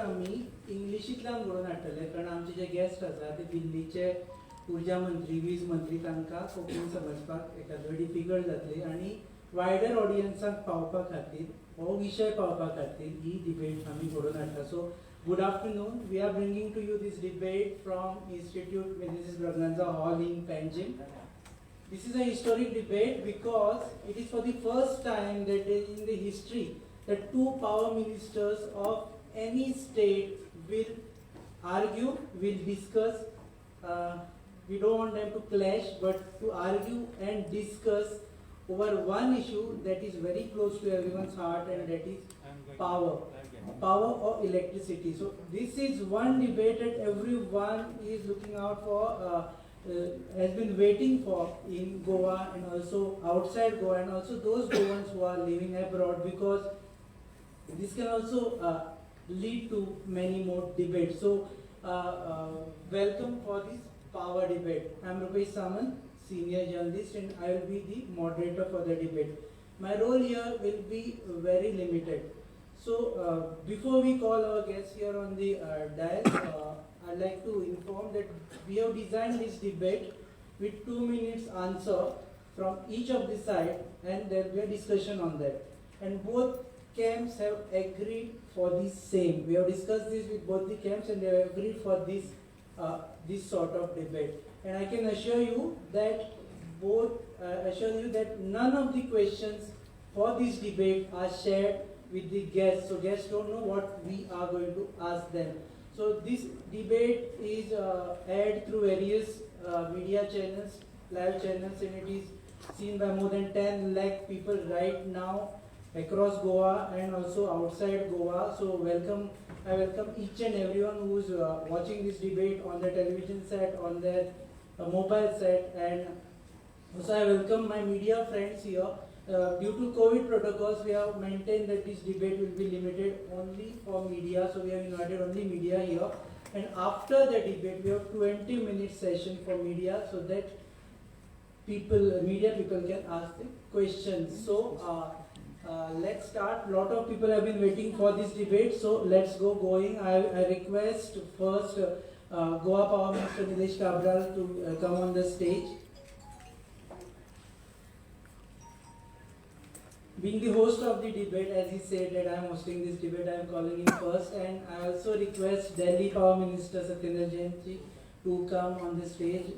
आम्ही इंग्लिशींतल्यान बरोवन हाडटले कारण आमचे जे गेस्ट आसा ते दिल्लीचे उर्जा मंत्री वीज मंत्री तांकां कोंकणी समजपाक एखादो डिफिकल्ट जातली आनी वायडर ऑडियन्साक पावपा खातीर हो विशय पावपा खातीर ही डिबेट आमी बरोवन हाडटा. सो good afternoon. We are bringing to you this debate from Institute Mrs. Braganza Hall in Panjim. This is a historic debate because it is for the first time that in the history that two power ministers of any state will argue, will discuss. We don't want them to clash, but to argue and discuss over one issue that is very close to everyone's heart, and that is power or electricity. So this is one debate that everyone is looking out for, has been waiting for in Goa and also outside Goa, and also those Goans who are living abroad, because this can also lead to many more debates. So welcome for this power debate. I am Rupesh Samant, senior journalist, and I will be the moderator for the debate. My role here will be very limited. So before we call our guests here on the dais, I'd like to inform that we have designed this debate with 2 minutes answer from each of the side, and there will be a discussion on that. And both camps have agreed for the same. We have discussed this with both the camps, and they have agreed for this sort of debate. And I can assure you that none of the questions for this debate are shared with the guests, so guests don't know what we are going to ask them. So this debate is aired through various media channels, live channels, and it is seen by more than 10 lakh people right now across Goa and also outside Goa. So I welcome each and everyone who is watching this debate on their television set, on their mobile set, and also I welcome my media friends here. Due to COVID protocols, we have maintained that this debate will be limited only for media, so we have invited only media here. And after the debate, we have 20-minute session for media, so that media people can ask the questions. So let's start. A lot of people have been waiting for this debate, so let's go going. I request first Goa Power Minister Nilesh Kabra to come on the stage. Being the host of the debate, as he said that I am hosting this debate, I am calling him first, and I also request Delhi Power Minister Satyendra Jain ji to come on the stage.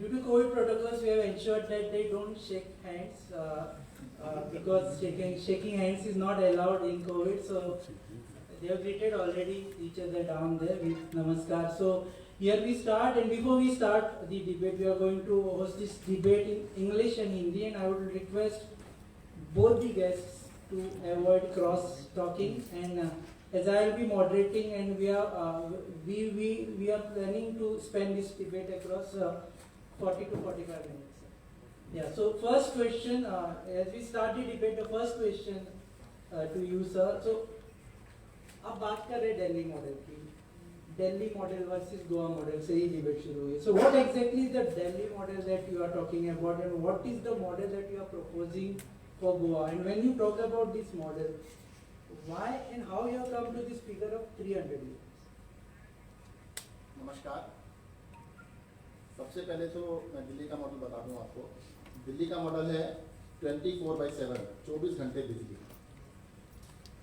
Due to COVID protocols, we have ensured that they don't shake hands because shaking hands is not allowed in COVID. So they have greeted already each other down there with namaskar. So here we start, and before we start the debate, we are going to host this debate in English and Hindi, and I would request both the guests to avoid cross talking. And as I will be moderating, and we are planning to spend this debate across 40 to 45 minutes. Yeah. So first question, as we start the debate, the first question to you, sir. So अब बात कर रहे हैं Delhi model की. Delhi model versus Goa model से ही debate शुरू हुई. So what exactly is the Delhi model that you are talking about, and what is the model that you are proposing for Goa? And when you talk about this model, why and how you have come to this figure of 300 years? नमस्कार. सबसे पहले तो मैं दिल्ली का model बता दूं आपको. दिल्ली का मॉडल है 24/7, 24 घंटे बिजली.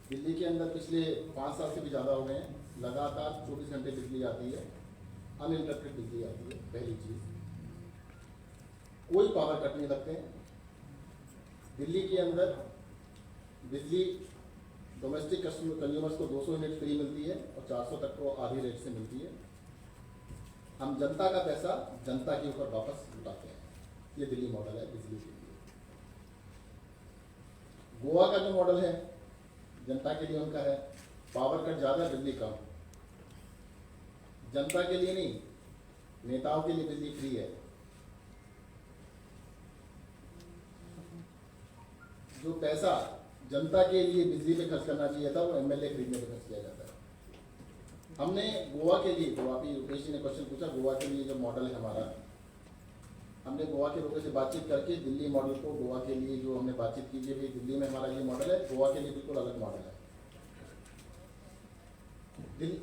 दिल्ली के अंदर पिछले 5 साल से भी ज़्यादा हो गए हैं, लगातार 24 घंटे बिजली आती है, अनइंटरप्टेड बिजली आती है. पहली चीज़, कोई पावर कट नहीं लगते हैं. दिल्ली के अंदर बिजली डोमेस्टिक कंज्यूमर्स को 200 यूनिट फ्री मिलती है और 400 तक को आधी रेट से मिलती है. हम जनता का पैसा जनता के ऊपर वापस लुटाते हैं. ये दिल्ली मॉडल है बिजली के लिए. गोवा का जो मॉडल है जनता के लिए उनका है पावर कट ज़्यादा, बिजली कम. जनता के लिए नहीं, नेताओं के लिए बिजली फ्री है. जो पैसा जनता के लिए बिजली पे खर्च करना चाहिए था वो एमएलए खरीदने पे खर्च किया जाता है. हमने गोवा के लिए, तो अभी रुपेश जी ने क्वेश्चन पूछा, गोवा के लिए जो मॉडल है हमारा, हमने गोवा के लोगों से बातचीत करके दिल्ली मॉडल को, गोवा के लिए जो हमने बातचीत की है, दिल्ली में हमारा ये मॉडल है, गोवा के लिए बिल्कुल अलग मॉडल है।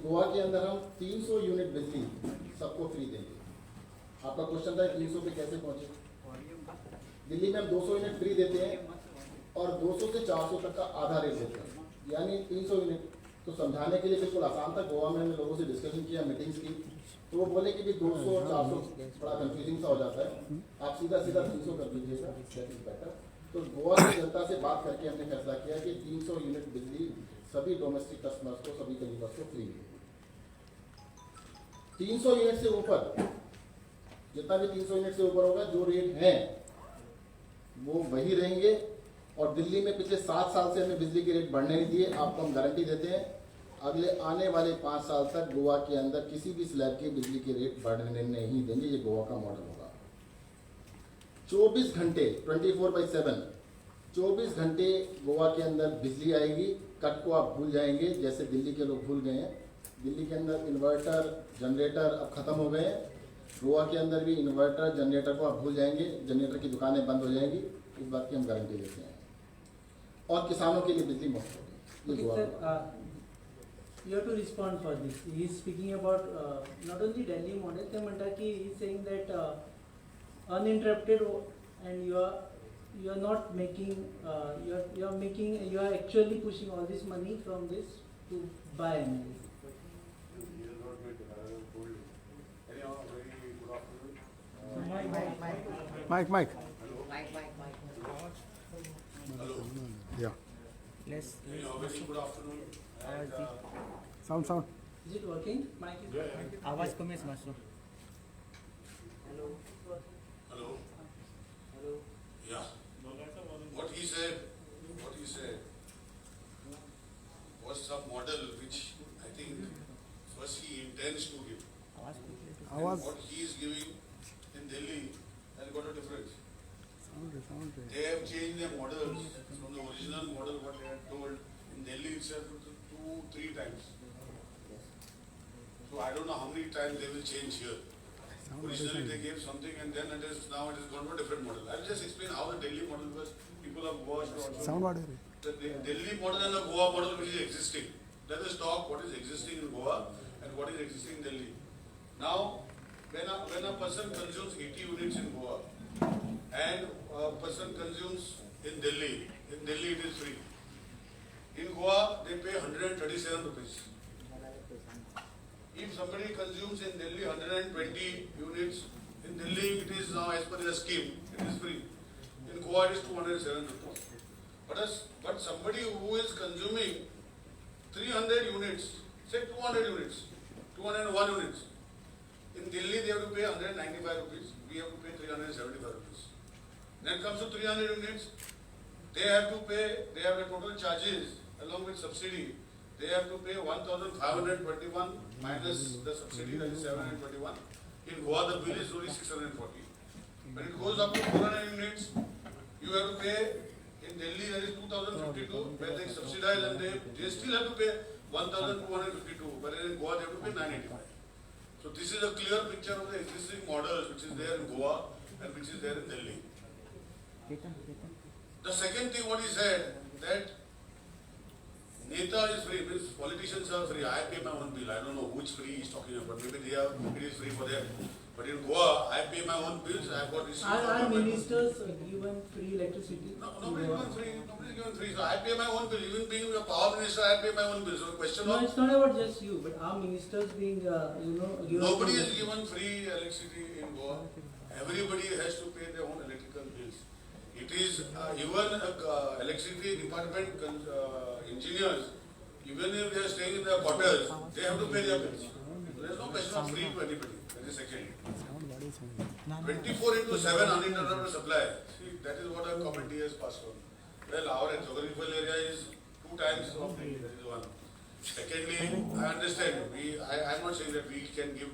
गोवा के अंदर हम 300 यूनिट बिजली सबको फ्री देंगे। आपका क्वेश्चन था 300 पे कैसे पहुंचे। दिल्ली में हम 200 यूनिट फ्री देते हैं और 200 से 400 तक का आधा रेट देते हैं, यानी 300 यूनिट। तो समझाने के लिए बिल्कुल आसान था। गोवा में हमने लोगों से डिस्कशन किया, मीटिंग्स की, तो वो बोले कि भी 200 और 400 बड़ा कंफ्यूजिंग सा हो जाता है, आप सीधा सीधा 300 कर दीजिएगा, दैट इज बेटर। तो गोवा की जनता से बात करके हमने फैसला किया कि 300 यूनिट बिजली सभी डोमेस्टिक कस्टमर्स को, सभी कस्टमर्स को फ्री है। 300 यूनिट से ऊपर, जितना भी 300 यूनिट से ऊपर होगा, जो रेट है वो वही रहेंगे। और दिल्ली में पिछले 7 साल से हमें बिजली के रेट बढ़ने नहीं दिए। आपको हम गारंटी देते हैं अगले आने वाले 5 साल तक गोवा के अंदर किसी भी स्लैब के बिजली के रेट बढ़ने नहीं देंगे। ये गोवा का मॉडल होगा। 24 घंटे 24/7 24 घंटे गोवा के अंदर बिजली आएगी। कट को आप भूल जाएंगे, जैसे दिल्ली के लोग भूल गए हैं। दिल्ली के अंदर इन्वर्टर जनरेटर अब खत्म हो गए हैं। गोवा के अंदर भी इन्वर्टर जनरेटर को आप भूल जाएंगे, जनरेटर की दुकानें बंद हो जाएंगी। इस बात की हम गारंटी देते हैं। और किसानों के लिए बिजली मुफ्त होगी। ये गोवा का। You have to respond for this. He is speaking about not only Delhi model. They म्हणता की he is saying that uninterrupted and you are not making you are actually pushing all this money from this to buy energy. Mike. Hello. Yeah. Very good afternoon. And, Sound. Is it working? Mic is yeah. आवाज कमी आहे master. Hello. Hello. Hello. Yeah. What he said was some model which I think first he intends to give. And आवाज. what he is giving in Delhi has got a difference. Sound. They have changed their models from the original model what they had told in Delhi itself 2-3 times. So I don't know how many times they will change here. Originally they gave something and then now it has gone to a different model. I'll just explain how the Delhi model was. People have watched also. Sound what? The Delhi model and the Goa model which is existing. Let us talk what is existing in Goa and what is existing in Delhi. Now, when a person consumes 80 units in Goa and a person consumes in Delhi it is free. In Goa, they pay 137 rupees. If somebody consumes in Delhi 120 units, in Delhi it is now as per the scheme, it is free. In Goa it is 207 rupees. But somebody who is consuming 300 units, say 200 units, 201 units, in Delhi they have to pay 195 rupees, we have to pay 375 rupees. Then comes to 300 units, they have the total charges along with subsidy. They have to pay 1,521 minus the subsidy, that is 721. In Goa, the bill is only 640. When it goes up to 400 units, you have to pay, in Delhi that is 2,052, where they subsidize and they still have to pay 1,252, whereas in Goa they have to pay 985. So this is a clear picture of the existing model which is there in Goa and which is there in Delhi. The second thing what he said, that Neta is free, means politicians are free. I pay my own bill. I don't know which free he's talking about. Maybe it is free for them. But in Goa, I pay my own bills. I have got receipts. Are ministers given free electricity? No, nobody is given free. Nobody is given free. So I pay my own bill. Even being a power minister, I pay my own bill. So the question No, of it's not about just you, but are ministers being given? nobody is given free electricity in Goa. Everybody has to pay their own electrical bills. It is even electricity department engineers, even if they are staying in their quarters, they have to pay their bills. There is no question of free to anybody. That is second. 24/7 uninterrupted supply. See, that is what our committee has passed on. Well, our geographical area is 2 times of the, that is one. Secondly, I understand. I am not saying that we can give.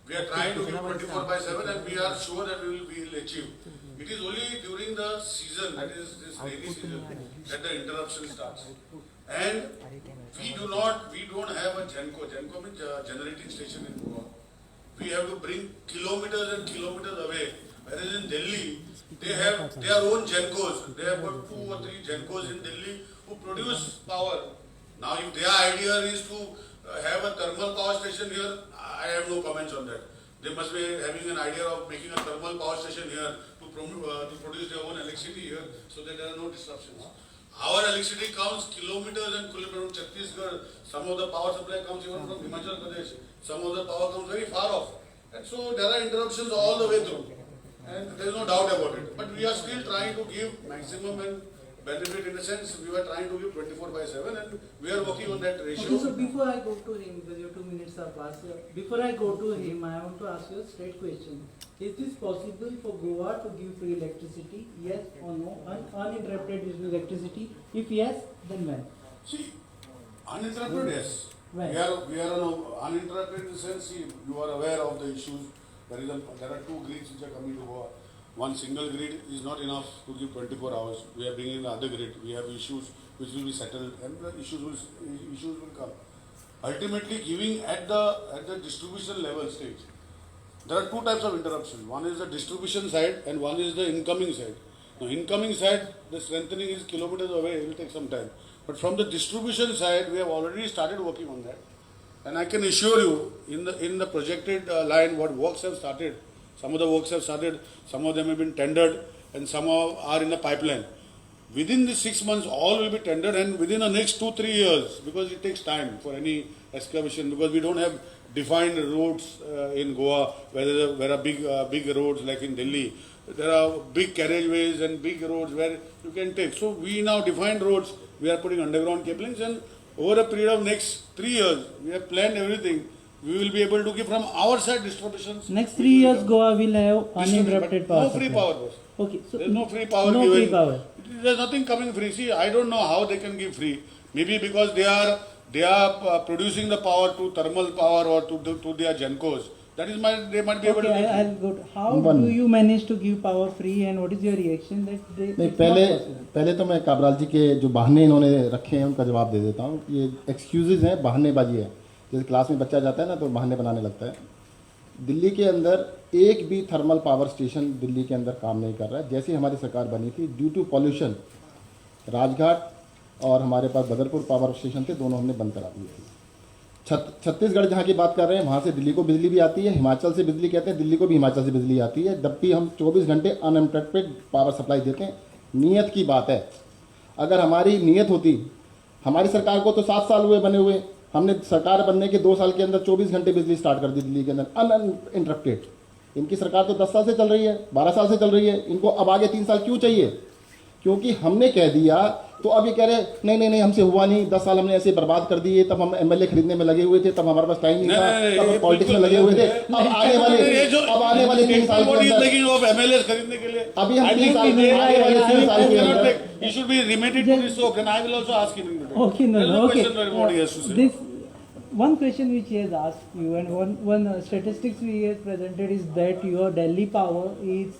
We are trying to give 24/7 and we are sure that we will achieve. It is only during the season, that is this rainy season, that the interruption starts. And we don't have a GENCO. GENCO means generating station in Goa. We have to bring kilometers and kilometers away. Whereas in Delhi, they have their own GENCOs. They have got 2 or 3 GENCOs in Delhi who produce power. Now, if their idea is to have a thermal power station here, I have no comments on that. They must be having an idea of making a thermal power station here to produce their own electricity here, so that there are no disruptions. Our electricity comes kilometers and kilometers from Chhattisgarh. Some of the power supply comes even from Himachal Pradesh. Some of the power comes very far off. And so there are interruptions all the way through. And there is no doubt about it. But we are still trying to give maximum and benefit, in a sense. We were trying to give 24/7 and we are working on that ratio. Okay, so before I go to him, because your 2 minutes are passed, before I go to him, I want to ask you a straight question. Is this possible for Goa to give free electricity? Yes or no? Uninterrupted electricity? If yes, then when? See, uninterrupted, yes. When? We are uninterrupted in the sense, see, you are aware of the issues. There are 2 grids which are coming to Goa. One single grid is not enough to give 24 hours. We are bringing the other grid. We have issues which will be settled, and the issues will come. Ultimately, giving at the distribution level stage, there are 2 types of interruption. One is the distribution side and one is the incoming side. Now, incoming side, the strengthening is kilometers away. It will take some time. But from the distribution side, we have already started working on that. And I can assure you, in the projected line, what works have started. Some of the works have started, some of them have been tendered, and some are in the pipeline. Within the 6 months, all will be tendered, and within the next 2-3 years, because it takes time for any excavation, because we don't have defined roads in Goa, where are big roads like in Delhi. There are big carriageways and big roads where you can take. So we now define roads. We are putting underground cablings, and over a period of next 3 years, we have planned everything. We will be able to give from our side distributions. Next 3 years, Goa will have uninterrupted power No free supply. power, boss. Okay, so There's no free power no given. free power. There's nothing coming free. See, I don't know how they can give free. Maybe because they are producing the power to thermal power or to their GENCOs. They might be able to Okay, give I'll go. How do you manage to give power free, and what is your reaction that they? नहीं, it's not possible? पहले तो मैं काबराल जी के जो बहाने इन्होंने रखे हैं उनका जवाब दे देता हूँ. ये एक्सक्यूजेज हैं, बहानेबाजी है. जैसे क्लास में बच्चा जाता है ना तो बहाने बनाने लगता है. दिल्ली के अंदर एक भी थर्मल पावर स्टेशन दिल्ली के अंदर काम नहीं कर रहा है. जैसे हमारी सरकार बनी थी, ड्यू टू पॉल्यूशन, राजघाट और हमारे पास बदरपुर पावर स्टेशन थे, दोनों हमने बंद करा दिए थे. छत्तीसगढ़ जहाँ की बात कर रहे हैं, वहाँ से दिल्ली को बिजली भी आती है. हिमाचल से बिजली कहते हैं, दिल्ली को भी हिमाचल से बिजली आती है. जब भी हम 24 घंटे अनइंटरप्टेड पावर सप्लाई देते हैं. नीयत की बात है. अगर हमारी नीयत होती, हमारी सरकार को तो 7 साल हुए बने हुए, हमने सरकार बनने के 2 साल के अंदर 24 घंटे बिजली स्टार्ट कर दी दिल्ली के अंदर अनइंटरप्टेड. इनकी सरकार तो 10 साल से चल रही है, 12 साल से चल रही है. इनको अब आगे 3 साल क्यों चाहिए? क्योंकि हमने कह दिया तो अब ये कह रहे नहीं हमसे हुआ नहीं, 10 साल हमने ऐसे बर्बाद कर दिए. तब हम एमएलए खरीदने में लगे हुए थे, तब हमारे पास टाइम नहीं था, तब हम पॉलिटिक्स में लगे हुए थे. अब आने वाले 3 साल के अंदर एमएलए खरीदने के लिए अभी हम 3 साल में आने वाले 3 साल के अंदर he should be remitted to this sock, and I will also ask him. Okay, no, There's no okay. question what he has to say. This one question which he has asked you, and one statistics he has presented is that your Delhi power is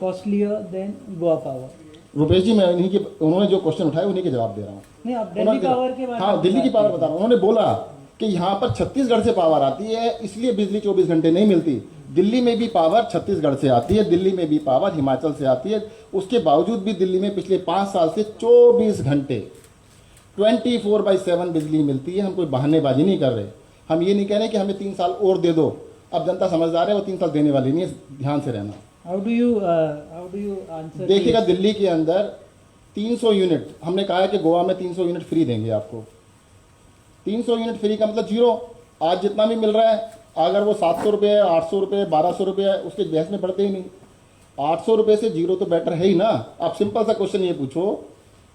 costlier than Goa power. Rupesh जी, मैं उन्होंने जो question उठाए उन्हीं के जवाब दे रहा हूँ. नहीं, आप दिल्ली पावर के बारे में हाँ, दिल्ली की पावर बता रहा हूँ. उन्होंने बोला कि यहाँ पर छत्तीसगढ़ से पावर आती है, इसलिए बिजली 24 घंटे नहीं मिलती. दिल्ली में भी पावर छत्तीसगढ़ से आती है, दिल्ली में भी पावर हिमाचल से आती है. उसके बावजूद भी दिल्ली में पिछले 5 साल से 24 घंटे 24/7 बिजली मिलती है. हम कोई बहानेबाजी नहीं कर रहे. हम ये नहीं कह रहे कि हमें 3 साल और दे दो. अब जनता समझदार है, वो 3 साल देने वाली नहीं है. ध्यान से रहना. How do you answer? देखिएगा, दिल्ली के अंदर 300 यूनिट, हमने कहा है कि गोवा में 300 यूनिट फ्री देंगे आपको. 300 यूनिट फ्री का मतलब जीरो. आज जितना भी मिल रहा है, अगर वो 700 रुपये, 800 रुपये, 1200 रुपये है, उसके बहस में पड़ते ही नहीं. 800 रुपये से जीरो तो बेटर है ही ना. आप सिंपल सा क्वेश्चन ये पूछो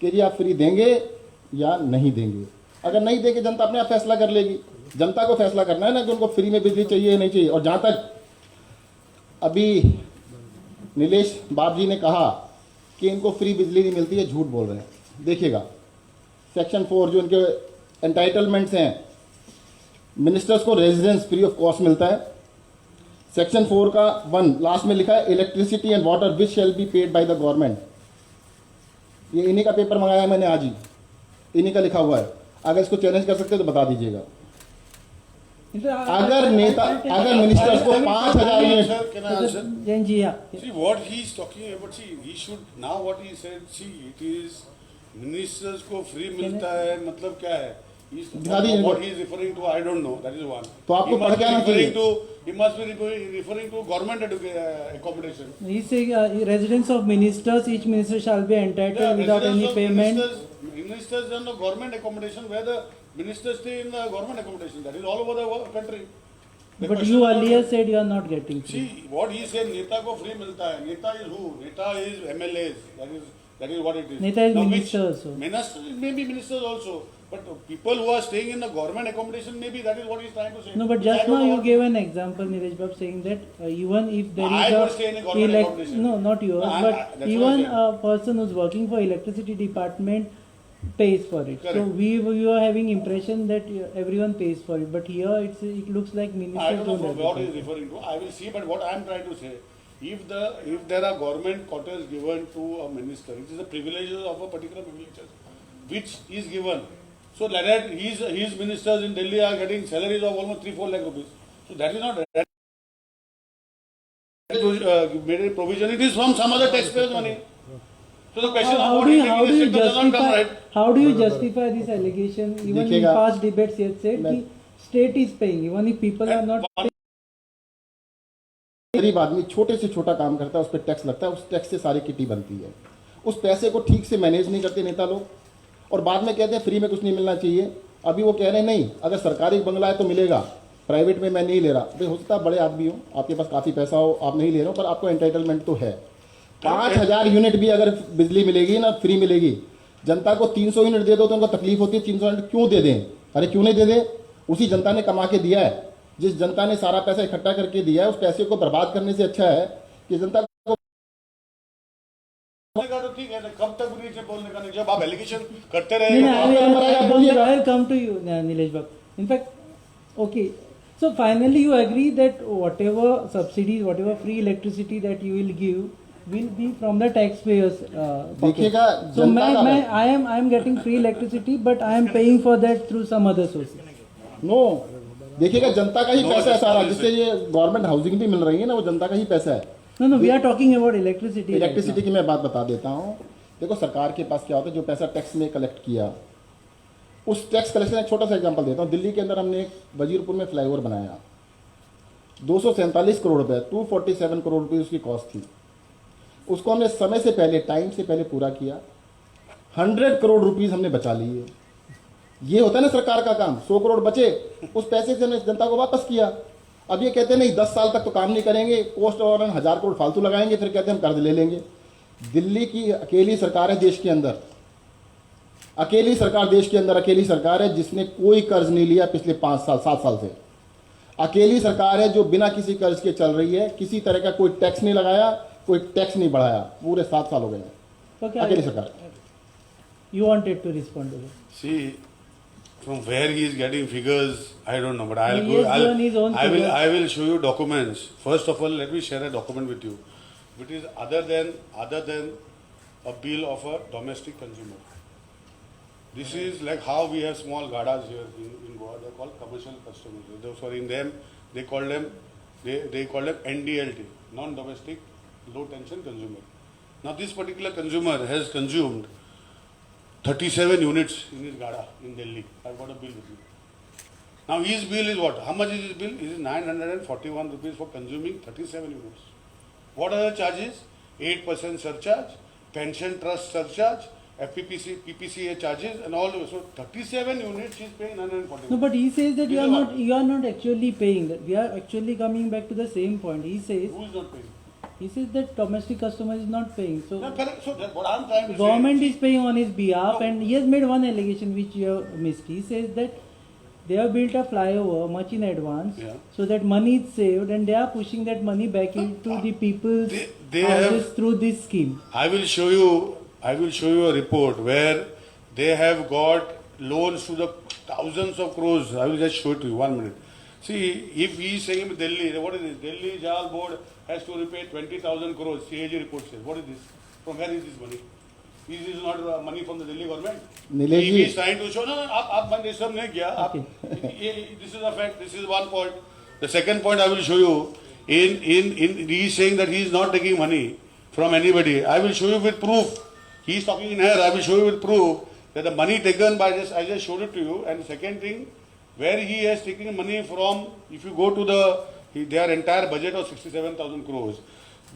कि जी आप फ्री देंगे या नहीं देंगे. अगर नहीं देंगे, जनता अपने आप फैसला कर लेगी. जनता को फैसला करना है ना कि उनको फ्री में बिजली चाहिए या नहीं चाहिए. और जहाँ तक अभी नीलेश बाप जी ने कहा कि इनको फ्री बिजली नहीं मिलती है, झूठ बोल रहे हैं. देखिएगा, सेक्शन 4 जो इनके एंटाइटलमेंट्स हैं, मिनिस्टर्स को रेजिडेंस फ्री ऑफ कॉस्ट मिलता है. सेक्शन 4 का 1 लास्ट में लिखा है, electricity and water which shall be paid by the government. ये इन्हीं का पेपर मंगाया मैंने आज ही. इन्हीं का लिखा हुआ है। अगर इसको चैलेंज कर सकते हो तो बता दीजिएगा। अगर नेता, अगर मिनिस्टर्स को 5,000 unit, Sir, can I answer? Jain ji, yeah. See what he is talking about. See, he should now what he said. See, it is ministers को free मिलता है मतलब क्या है? दिखा दीजिए What he is referring to, I don't know. That is one. तो आपको He must पढ़ के be आना referring चाहिए। to- He must be referring to government accommodation. He's saying residence of ministers, each minister shall be entitled Yeah, without any residence of payment. Ministers and the government accommodation where the ministers stay in the government accommodation. That is all over the country. The But question you is- earlier said you are not getting free. See, what he said, नेता को free मिलता है. नेता is who? नेता is MLAs. That is what it is. Neta is Now, minister which- also. Minister, maybe ministers also. But people who are staying in the government accommodation, maybe that is what he is trying to say. No, but Which just I don't now know you what- gave an example, Neeraj Bab, saying that even if there I is don't stay in a government accommodation. no, not yours, No, but that's what even I'm a person who's working for electricity department pays for it. So Correct. we are having impression that everyone pays for it, but here it looks like I ministers don't know don't have to what he pay. is referring to. I will see, but what I am trying to say, if there are government quarters given to a minister, it is a privilege of a particular privilege, which is given. So like that, his ministers in Delhi are getting salaries of almost 3-4 lakh rupees. So that is not that. Made a provision. It is from some other taxpayers' money. So the question of How what do he you, is how do taking you the sector does not come justify right. how do you justify this allegation? Even in देखिएगा, past debates you have said मैं- कि state is paying even if people are not And गरीब आदमी छोटे से छोटा काम करता है, उस पर टैक्स लगता है, उस टैक्स से सारी किटी बनती है। उस पैसे को ठीक से मैनेज नहीं करते नेता लोग, और बाद में कहते हैं फ्री में कुछ नहीं मिलना चाहिए। अभी वो कह रहे हैं नहीं, अगर सरकारी बंगला है तो मिलेगा, प्राइवेट में मैं नहीं ले रहा। भाई हो सकता है बड़े आदमी हो, आपके पास काफ़ी पैसा हो, आप नहीं ले रहे हो, पर आपको एंटाइटलमेंट तो है। 5,000 यूनिट भी अगर बिजली मिलेगी ना, फ्री मिलेगी। जनता को 300 यूनिट दे दो तो उनको तकलीफ होती है, 300 यूनिट क्यों दे दें? अरे क्यों नहीं दे दें? उसी जनता ने कमा के दिया है। जिस जनता ने सारा पैसा इकट्ठा करके दिया है, उस पैसे को बर्बाद करने से अच्छा है कि जनता को बोलने का तो ठीक है, कब तक नीचे बोलने का नहीं, जब आप एलिगेशन करते No, रहे no, बोलिए। I'll come to you, Nilesh Bab. In fact, okay. So finally, you agree that whatever subsidies, whatever free electricity that you will give, will be from the taxpayers. Pocket. देखिएगा, So जनता का I am getting free electricity, but I am paying for that through some other sources. No, देखिएगा जनता का ही No, पैसा है that's सारा, not जिससे ये गवर्नमेंट हाउसिंग भी मिल रही है ना, वो जनता का ही पैसा है। No, we are talking about electricity. right electricity now. की मैं बात बता देता हूँ। देखो सरकार के पास क्या होता है, जो पैसा टैक्स में कलेक्ट किया, उस टैक्स कलेक्शन एक छोटा सा एग्जांपल देता हूँ। दिल्ली के अंदर हमने एक वजीरपुर में फ्लाईओवर बनाया, 247 करोड़ रुपए, 247 करोड़ रुपए उसकी कॉस्ट थी। उसको हमने समय से पहले, टाइम से पहले पूरा किया, 100 करोड़ रुपीज हमने बचा लिए। ये होता है ना सरकार का काम। 100 करोड़ बचे, उस पैसे से हमने जनता को वापस किया। अब ये कहते हैं नहीं 10 साल तक तो काम नहीं करेंगे, पोस्ट और 1000 करोड़ फालतू लगाएंगे, फिर कहते हैं हम कर्ज ले लेंगे। दिल्ली की अकेली सरकार है देश के अंदर, अकेली सरकार देश के अंदर, अकेली सरकार है जिसने कोई कर्ज नहीं लिया पिछले 5 साल 7 साल से। अकेली सरकार है जो बिना किसी कर्ज के चल रही है, किसी तरह का कोई टैक्स नहीं लगाया, कोई टैक्स नहीं बढ़ाया, पूरे 7 साल हो गए हैं। Okay, अकेली सरकार। you wanted to respond to this. See, from where he is getting figures, I don't know, but I'll He go. has given his own figures. I will show you documents. First of all, let me share a document with you, which is other than a bill of a domestic consumer. This is like how we have small gadas here in Goa. They are called commercial customers. Those are in them. They call them NDLT, non-domestic low tension consumer. Now this particular consumer has consumed 37 units in his Gada in Delhi. I've got a bill with me. Now his bill is what? How much is his bill? It is 941 rupees for consuming 37 units. What are the charges? 8% surcharge, pension trust surcharge, FPPC, PPCA charges and all those. So 37 units he is paying 941. No, but he says that This is what? you are not actually paying. That we are actually coming back to the same point. He says Who is not paying? that domestic customer is not paying. So No, correct. So that's what I'm trying to government say. is paying on his behalf, No. and he has made one allegation which you have missed. He says that they have built a flyover much in advance, Yeah. so that money is saved, and they are pushing that money back into the people's They houses have- through this scheme. I will show you a report where they have got loans to the thousands of crores. I will just show it to you. 1 minute. See, if he is saying Delhi, what is this? Delhi Jal Board has to repay 20,000 crores. CAG report says. What is this? From where is this money? This is not money from the Delhi government. Nilesh He ji is trying to show, no, आप मन disturb नहीं किया, आप, this is a fact, this is one point. The second point I will show you, he is saying that he is not taking money from anybody. I will show you with proof. He is talking in here, I will show you with proof that the money taken by this, I just showed it to you. And the second thing, where he has taken money from, if you go to their entire budget of 67,000 crores,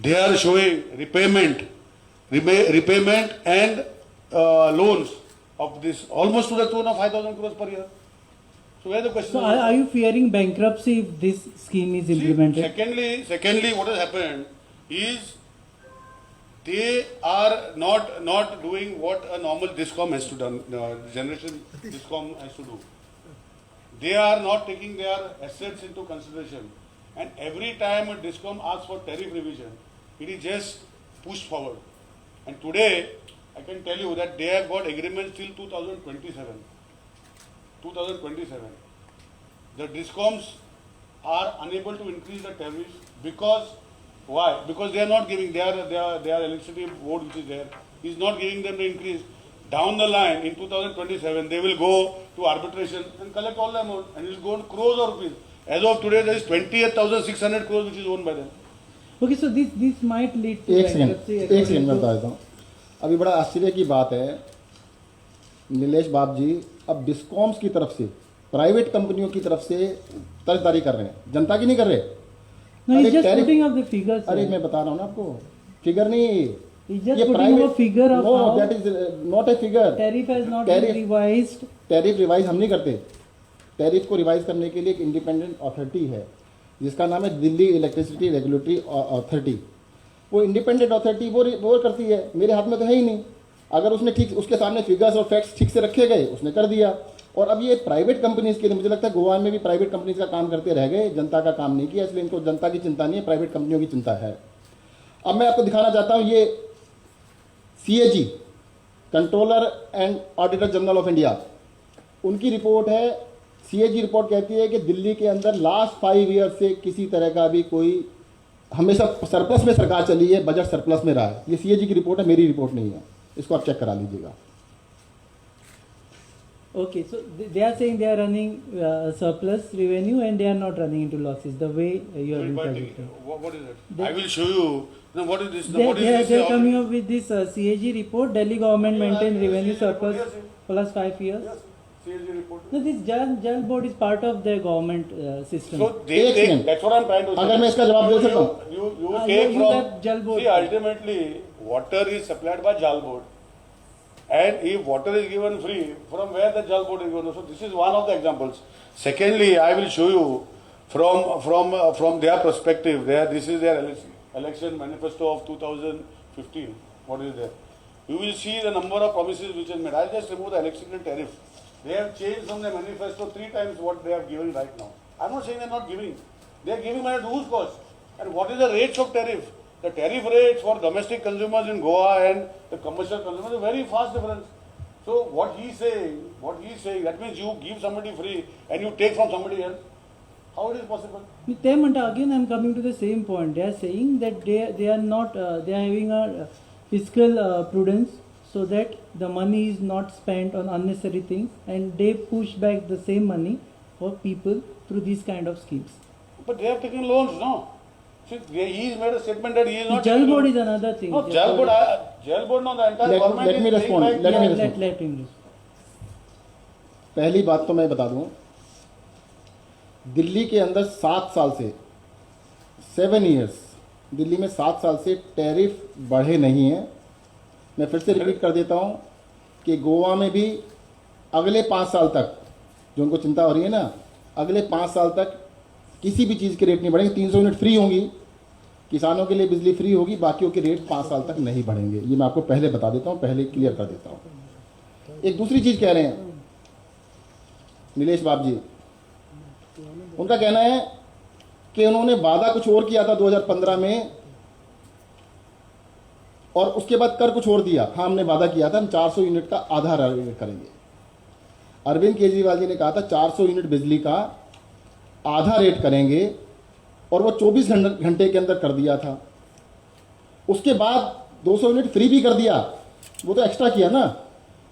they are showing repayment and loans of this almost to the tune of 5,000 crores per year. So where the question So is? are you fearing bankruptcy if this scheme is implemented? Secondly, what has happened is they are not doing what a normal DISCOM has to do, generation DISCOM has to do. They are not taking their assets into consideration. And every time a DISCOM asks for tariff revision, it is just pushed forward. And today, I can tell you that they have got agreements till 2027. 2027. The DISCOMs are unable to increase the tariffs because, why? Because they are not giving, their electricity board which is there, is not giving them the increase. Down the line, in 2027, they will go to arbitration and collect all the amount and it will go to crores of rupees. As of today, there is 28,600 crores which is owned by them. Okay, so this might lead to एक bankruptcy. Second मैं बता देता हूँ. अभी बड़ा आश्चर्य की बात है नीलेश बाब जी, अब डिस्कॉम्स की तरफ से प्राइवेट कंपनियों की तरफ से तर्जदारी कर रहे हैं, जनता की नहीं कर रहे. No, he's अरे just tariff- putting up the figures. अरे sir. मैं बता रहा हूँ ना आपको, फिगर नहीं, He's just ये putting up a figure of no how that is not a figure. tariff has not Tariff- been revised. Tariff revise हम नहीं करते. टैरिफ को रिवाइज करने के लिए एक इंडिपेंडेंट अथॉरिटी है जिसका नाम है दिल्ली इलेक्ट्रिसिटी रेगुलेटरी अथॉरिटी. वो इंडिपेंडेंट अथॉरिटी वो करती है, मेरे हाथ में तो है ही नहीं. अगर उसने ठीक उसके सामने फिगर्स और फैक्ट्स ठीक से रखे गए, उसने कर दिया. और अब ये प्राइवेट कंपनीज के लिए, मुझे लगता है गोवा में भी प्राइवेट कंपनीज का काम करते रह गए, जनता का काम नहीं किया, इसलिए इनको जनता की चिंता नहीं है, प्राइवेट कंपनियों की चिंता है. अब मैं आपको दिखाना चाहता हूँ, ये CAG controller and auditor general of India, उनकी रिपोर्ट है. CAG रिपोर्ट कहती है कि दिल्ली के अंदर लास्ट 5 ईयर से किसी तरह का भी कोई, हमेशा सरप्लस में सरकार चली है, बजट सरप्लस में रहा है. ये CAG की रिपोर्ट है, मेरी रिपोर्ट नहीं है. इसको आप चेक करा लीजिएगा. Okay, so they are saying they are running surplus revenue and they are not running into losses the way you have been projecting. What is it? They- I will show you. No, what is this? They What is this? are coming up with this CAG report. Delhi government maintained revenue surplus plus 5 years. Yes, CAG report. No, this Jal board is part of the government system. So they एक take, second. that's what I'm trying to say. अगर मैं इसका जवाब दे सकता हूँ. You Ah, take you have Jal from, board. see, ultimately, water is supplied by Jal board. And if water is given free, from where the Jal board is given? So this is one of the examples. Secondly, I will show you from their perspective. This is their election manifesto of 2015. What is there? You will see the number of promises which is made. I'll just remove the electricity tariff. They have changed from the manifesto 3 times what they have given right now. I'm not saying they're not giving. They are giving money at whose cost? And what is the rates of tariff? The tariff rates for domestic consumers in Goa and the commercial consumers is a very fast difference. So what he's saying, that means you give somebody free and you take from somebody else. How it is possible? Them and again I'm coming to the same point. They are saying that they are not they are having a fiscal prudence so that the money is not spent on unnecessary things and they push back the same money for people through these kind of schemes. But they have taken loans, no? See, he's made a statement that he is not. Jal taking board loans. is another thing. No, Jal board, no, the entire government let is me paying respond. back- Let me Yeah, respond. let him respond. पहली बात तो मैं बता दूं, दिल्ली के अंदर 7 साल से 7 इयर्स दिल्ली में 7 साल से टैरिफ बढ़े नहीं हैं. मैं फिर से रिपीट कर देता हूं कि गोवा में भी अगले 5 साल तक, जो उनको चिंता हो रही है ना, अगले 5 साल तक किसी भी चीज़ के रेट नहीं बढ़ेंगे. 300 यूनिट फ्री होंगी, किसानों के लिए बिजली फ्री होगी, बाकियों के रेट 5 साल तक नहीं बढ़ेंगे. ये मैं आपको पहले बता देता हूँ, पहले क्लियर कर देता हूँ. एक दूसरी चीज़ कह रहे हैं नीलेश बाब जी, उनका कहना है कि उन्होंने वादा कुछ और किया था 2015 में और उसके बाद कर कुछ और दिया. हाँ, हमने वादा किया था हम 400 यूनिट का आधा रेट करेंगे. अरविंद केजरीवाल जी ने कहा था 400 यूनिट बिजली का आधा रेट करेंगे और वो 24 घंटे के अंदर कर दिया था. उसके बाद 200 यूनिट फ्री भी कर दिया. वो तो एक्स्ट्रा किया ना,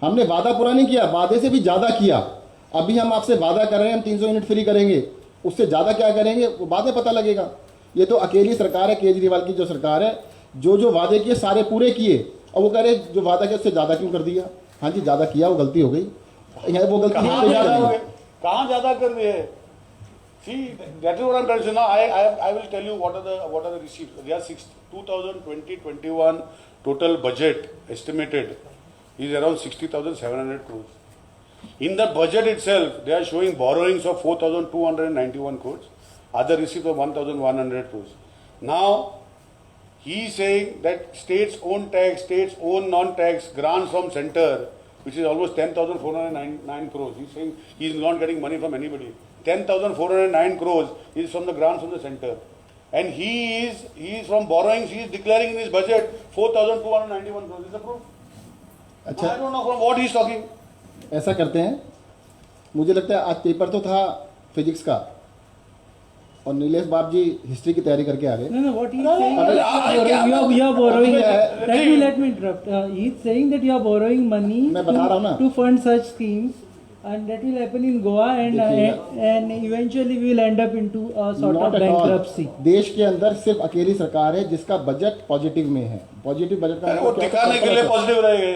हमने वादा पूरा नहीं किया, वादे से भी ज़्यादा किया। अभी हम आपसे वादा कर रहे हैं हम 300 यूनिट फ्री करेंगे, उससे ज़्यादा क्या करेंगे वो बाद में पता लगेगा। ये तो अकेली सरकार है, केजरीवाल की जो सरकार है, जो वादे किए सारे पूरे किए, और वो कह रहे जो वादा किया उससे ज़्यादा क्यों कर दिया। हाँ जी, ज़्यादा किया, वो गलती हो गई, वो गलती कहाँ ज्यादा हो गए, कहाँ ज्यादा कर दिए। See, that is what I'm trying to say. Now, I will tell you what are the receipts. There are 2020-21 total budget estimated is around 60,700 crores. In the budget itself, they are showing borrowings of 4,291 crores, other receipts of 1,100 crores. Now, he is saying that states own tax, states own non-tax grants from center, which is almost 10,409 crores. He is saying he is not getting money from anybody. 10,409 crores is from the grants from the center. And he is from borrowings, he is declaring in his budget 4,291 crores. Is the proof? अच्छा, I don't know from what he is talking. ऐसा करते हैं, मुझे लगता है आज paper तो था फिजिक्स का, और नीलेश बाब जी हिस्ट्री की तैयारी करके आ गए। No, what he is saying is you are borrowing. Let me interrupt. He is saying that you are borrowing money मैं बता रहा हूँ ना। to fund such schemes, and that will happen in Goa, and eventually we will end up into a sort Not of at all. bankruptcy. देश के अंदर सिर्फ अकेली सरकार है जिसका बजट पॉजिटिव में है। पॉजिटिव बजट का वो दिखाने के लिए पॉजिटिव रहेंगे।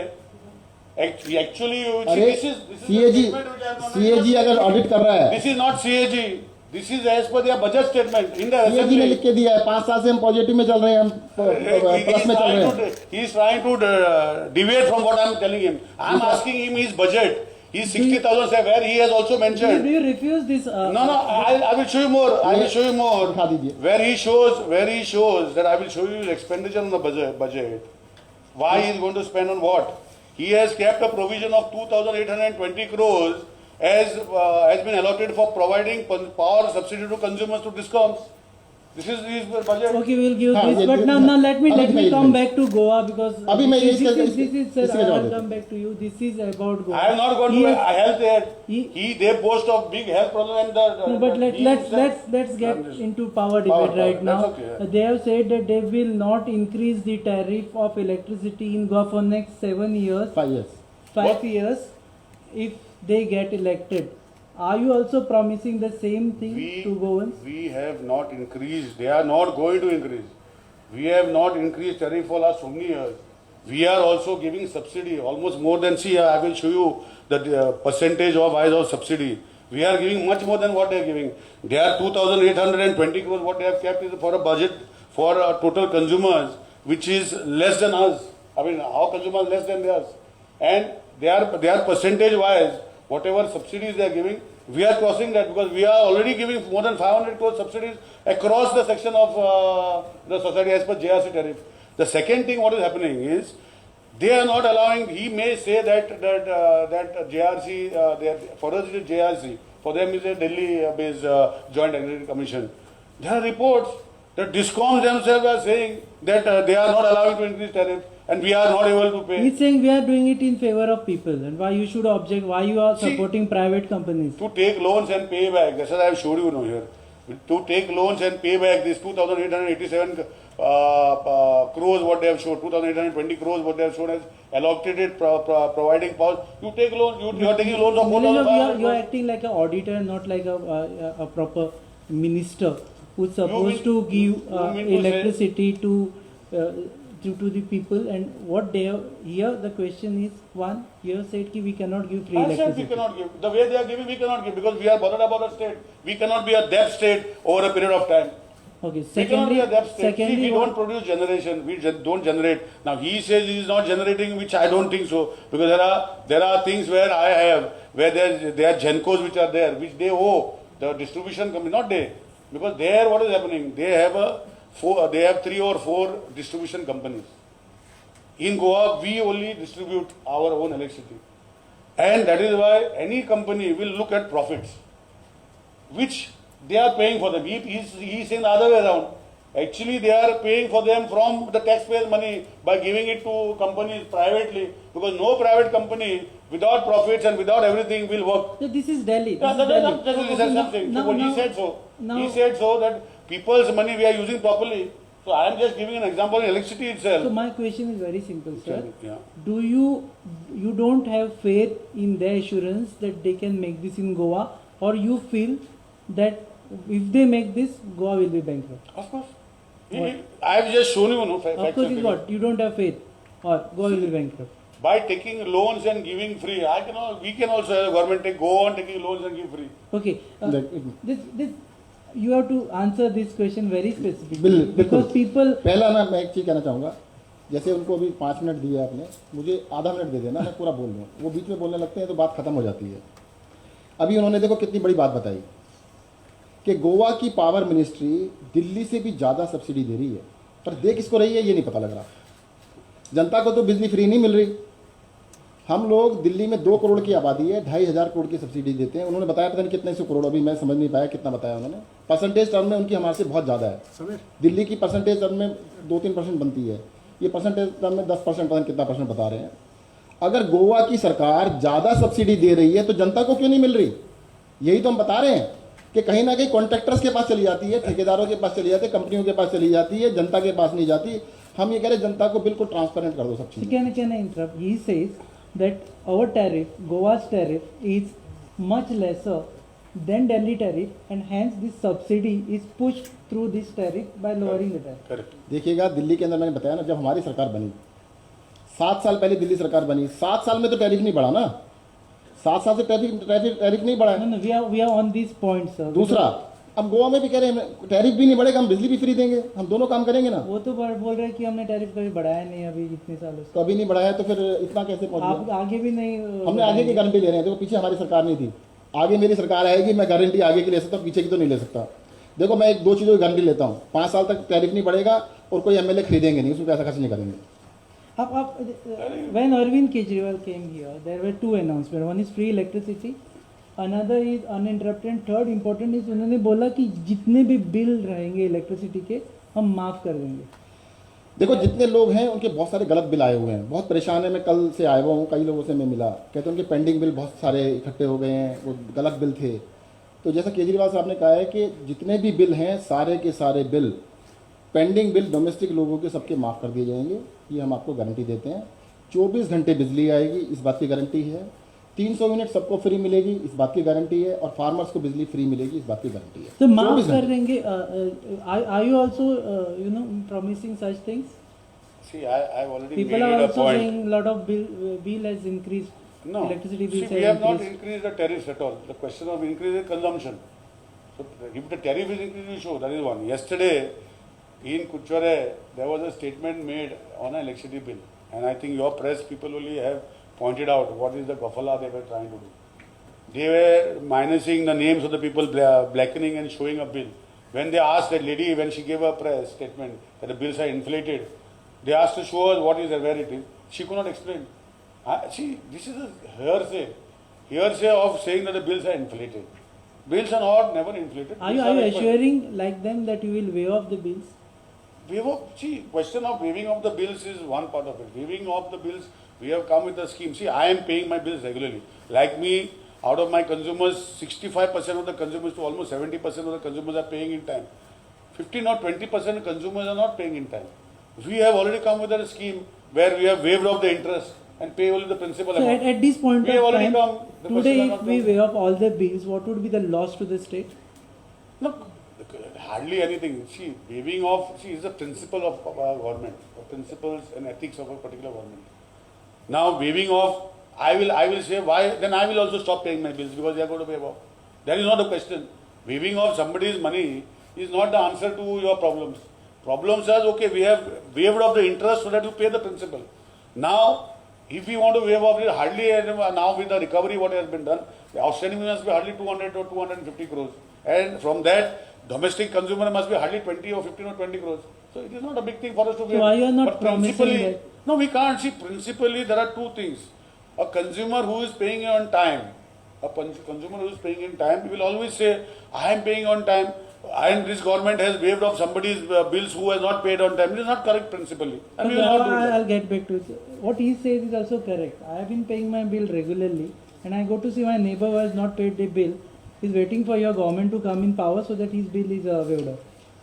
Actually, अरे सीएजी अगर ऑडिट कर रहा है, this is not CAG. This is as per their budget statement in the CAG ने assembly. लिख के दिया है 5 साल से हम पॉजिटिव में चल रहे हैं, हम प्लस में चल रहे हैं। He is trying to deviate from what I am telling him. I am asking him his budget. He is 60,000 say where he has also Do mentioned. you refuse this? No, I will show you more. I will show you more. दिखा दीजिए। Where he shows that I will show you his expenditure on the budget. Why he is going to spend on what? He has kept a provision of 2,820 crores as has been allotted for providing power subsidy to consumers to DISCOMs. This is his budget. Okay, we will give हाँ, this, ये but now let me अभी come back to Goa, because अभी मैं this इसके- is sir, इसके I जवाब will देता come back to you. This is about Goa. I have not gone He to has- health aid. he- They boast of big health problem and the. No, but let's get into power debate Power, right now. that's okay. They have said that they will not increase the tariff of electricity in Goa for next 7 years, 5 years 5 What? years, if they get elected. Are you also promising the same thing to Goans? We have not increased. They are not going to increase. We have not increased tariff for last so many years. We are also giving subsidy, almost more than, see, I will show you the percentage of wise of subsidy. We are giving much more than what they are giving. They are 2,820 crores, what they have kept is for a budget for total consumers, which is less than us. I mean, our consumers less than theirs. And they are percentage wise, whatever subsidies they are giving, we are crossing that because we are already giving more than 500 crore subsidies across the section of the society as per JRC tariff. The second thing what is happening is they are not allowing. He may say that JRC, for us it is JRC, for them is a Delhi-based Joint Executive Commission. There are reports that DISCOMs themselves are saying that they are not allowing to increase tariff and we are not able to pay. He's saying we are doing it in favor of people, and why you should object, why you are See, supporting private companies. To take loans and pay back, that's what I have showed you now here. To take loans and pay back this 2,887 crores what they have showed, 2,820 crores what they have shown as allocated providing power. You take loans, you are taking loans of 4,500 You are crores. acting like an auditor, not like a proper minister who's supposed to give you mean to say- electricity to the people. And what they have here, the question is, one, you have said ki we cannot give free I said we electricity. cannot give. The way they are giving, we cannot give because we are bothered about the state. We cannot be a debt state over a period of time. Okay, We cannot be a debt state. See, secondly, we don't produce generation. We don't generate. Now he says he is not generating, which I don't think so, because there are things where I have where there are Gencos which are there, which they owe the distribution company, not they, because there what is happening? They have 3 or 4 distribution companies. In Goa, we only distribute our own electricity, and that is why any company will look at profits, which they are paying for them. He is saying the other way around. Actually, they are paying for them from the taxpayers' money by giving it to companies privately, because no private company without profits and without everything will work. So this is Delhi. Yeah, This is Delhi. that is something. Now- So what now- he said so. now- He said so that people's money we are using properly. So I am just giving an example in electricity itself. So my question is very simple, sir. Yeah. Do you don't have faith in their assurance that they can make this in Goa, or you feel that if they make this, Goa will be bankrupt? Of course. What? I have just shown you, no, Of facts course, and is figures. what you don't have faith, or Goa will be bankrupt. By taking loans and giving free, we can also as a government go on taking loans and give free. Okay, Like, this you have to answer this question very specifically बिल्कुल। because people. पहला मैं एक चीज़ कहना चाहूँगा, जैसे उनको अभी 5 minute दिए आपने, मुझे आधा मिनट दे देना, मैं पूरा बोल लूँ। वो बीच में बोलने लगते हैं तो बात खत्म हो जाती है। अभी उन्होंने देखो कितनी बड़ी बात बताई कि गोवा की पावर मिनिस्ट्री दिल्ली से भी ज़्यादा सब्सिडी दे रही है, पर दे किसको रही है ये नहीं पता लग रहा। जनता को तो बिजली फ्री नहीं मिल रही। हम लोग दिल्ली में 2 करोड़ की आबादी है, 2,500 करोड़ की सब्सिडी देते हैं। उन्होंने बताया पता नहीं कितने सौ करोड़, अभी मैं समझ नहीं पाया कितना बताया उन्होंने। परसेंटेज टर्म में उनकी हमारे से बहुत ज़्यादा है। Samir, दिल्ली की परसेंटेज टर्म में 2-3% बनती है, ये परसेंटेज टर्म में 10% पता नहीं कितना परसेंट बता रहे हैं। अगर गोवा की सरकार ज़्यादा सब्सिडी दे रही है तो जनता को क्यों नहीं मिल रही? यही तो हम बता रहे हैं कि कहीं ना कहीं कॉन्ट्रैक्टर्स के पास चली जाती है, ठेकेदारों के पास चली जाती है, कंपनियों के पास चली जाती है, जनता के पास नहीं जाती। हम ये कह रहे हैं जनता को बिल्कुल ट्रांसपेरेंट कर दो सब So चीज़ें। can I interrupt? He says that our tariff, Goa's tariff, is much lesser than Delhi tariff, and hence this subsidy is pushed through this tariff by lowering the tariff. Correct. देखिएगा दिल्ली के अंदर मैंने बताया ना, जब हमारी सरकार बनी 7 साल पहले दिल्ली सरकार बनी, 7 साल में तो टैरिफ नहीं बढ़ा ना, 7 साल से टैरिफ नहीं बढ़ा No, है। no, we are on this point, sir. दूसरा, अब गोवा में भी कह रहे हैं टैरिफ भी नहीं बढ़ेगा, हम बिजली भी फ्री देंगे, हम दोनों काम करेंगे ना। वो तो बोल रहे हैं कि हमने टैरिफ कभी बढ़ाया नहीं अभी इतने सालों से। तो अभी नहीं बढ़ाया तो फिर इतना कैसे पहुंच आप गया? आगे भी नहीं हमने आगे की गारंटी ले रहे हैं। देखो पीछे हमारी सरकार नहीं थी, आगे मेरी सरकार आएगी, मैं गारंटी आगे की ले सकता हूँ, पीछे की तो नहीं ले सकता। देखो मैं 1-2 चीज़ों की गारंटी लेता हूँ, 5 साल तक टैरिफ नहीं बढ़ेगा और कोई एमएलए खरीदेंगे नहीं, उसमें पैसा खर्च नहीं करेंगे। आप when Arvind Kejriwal came here, there were 2 announcements. One is free electricity, another is uninterrupted, and third important is उन्होंने बोला कि जितने भी बिल रहेंगे इलेक्ट्रिसिटी के हम माफ कर देंगे। देखो जितने लोग हैं उनके बहुत सारे गलत बिल आए हुए हैं, बहुत परेशान है। मैं कल से आया हुआ हूँ, कई लोगों से मैं मिला, कहते हैं उनके पेंडिंग बिल बहुत सारे इकट्ठे हो गए हैं, वो गलत बिल थे। तो जैसा केजरीवाल साहब ने कहा है कि जितने भी बिल हैं सारे के सारे बिल, पेंडिंग बिल डोमेस्टिक लोगों के सबके माफ़ कर दिए जाएंगे, ये हम आपको गारंटी देते हैं। 24 घंटे बिजली आएगी, इस बात की गारंटी है। 300 यूनिट सबको फ्री मिलेगी, इस बात की गारंटी है। और फार्मर्स को बिजली फ्री मिलेगी, इस बात की गारंटी है। तो माफ 24 कर घंटे। देंगे। Are you also promising such things? See, I've already People made are it a also point. saying a lot of bill has increased. No, Electricity see, bills we have have not increased. increased the tariffs at all. The question of increase is consumption. So if the tariff is increased, we show. That is one. Yesterday, in Kuchware, there was a statement made on an electricity bill. And I think your press people only have pointed out what is the gafala they were trying to do. They were minusing the names of the people, blackening and showing a bill. When they asked that lady, when she gave a press statement that the bills are inflated, they asked to show us what is and where it is. She could not explain. See, this is a hearsay of saying that the bills are inflated. Bills are not never inflated. Are you assuring like them that you will waive off the bills? Question of waiving of the bills is one part of it. Waiving of the bills, we have come with a scheme. See, I am paying my bills regularly. Like me, out of my consumers, 65% of the consumers to almost 70% of the consumers are paying in time. 15 or 20% consumers are not paying in time. We have already come with a scheme where we have waived off the interest and pay only the principal So amount. at this point We have of already time, come. The question today has if not we come. waive off all the bills, what would be the loss to the state? Look, hardly anything. See, waiving off, is a principle of our government, the principles and ethics of a particular government. Now, waiving off, I will say why, then I will also stop paying my bills because they are going to waive off. That is not the question. Waiving off somebody's money is not the answer to your problems. Problems are, okay, we have waived off the interest so that you pay the principal. Now, if we want to waive off it, hardly now with the recovery what has been done, the outstanding must be hardly 200 or 250 crores. And from that, domestic consumer must be hardly 20 or 15 or 20 crores. So it is not a big thing for us to waive. why you are not But promising principally, that? no, we can't. See, principally there are two things. A consumer who is paying on time, consumer who is paying in time, he will always say, I am paying on time, and this government has waived off somebody's bills who has not paid on time. It is not correct principally. And we will not do that. I'll get back to it. What he says is also correct. I have been paying my bill regularly, and I go to see my neighbor who has not paid the bill. He's waiting for your government to come in power so that his bill is waived off.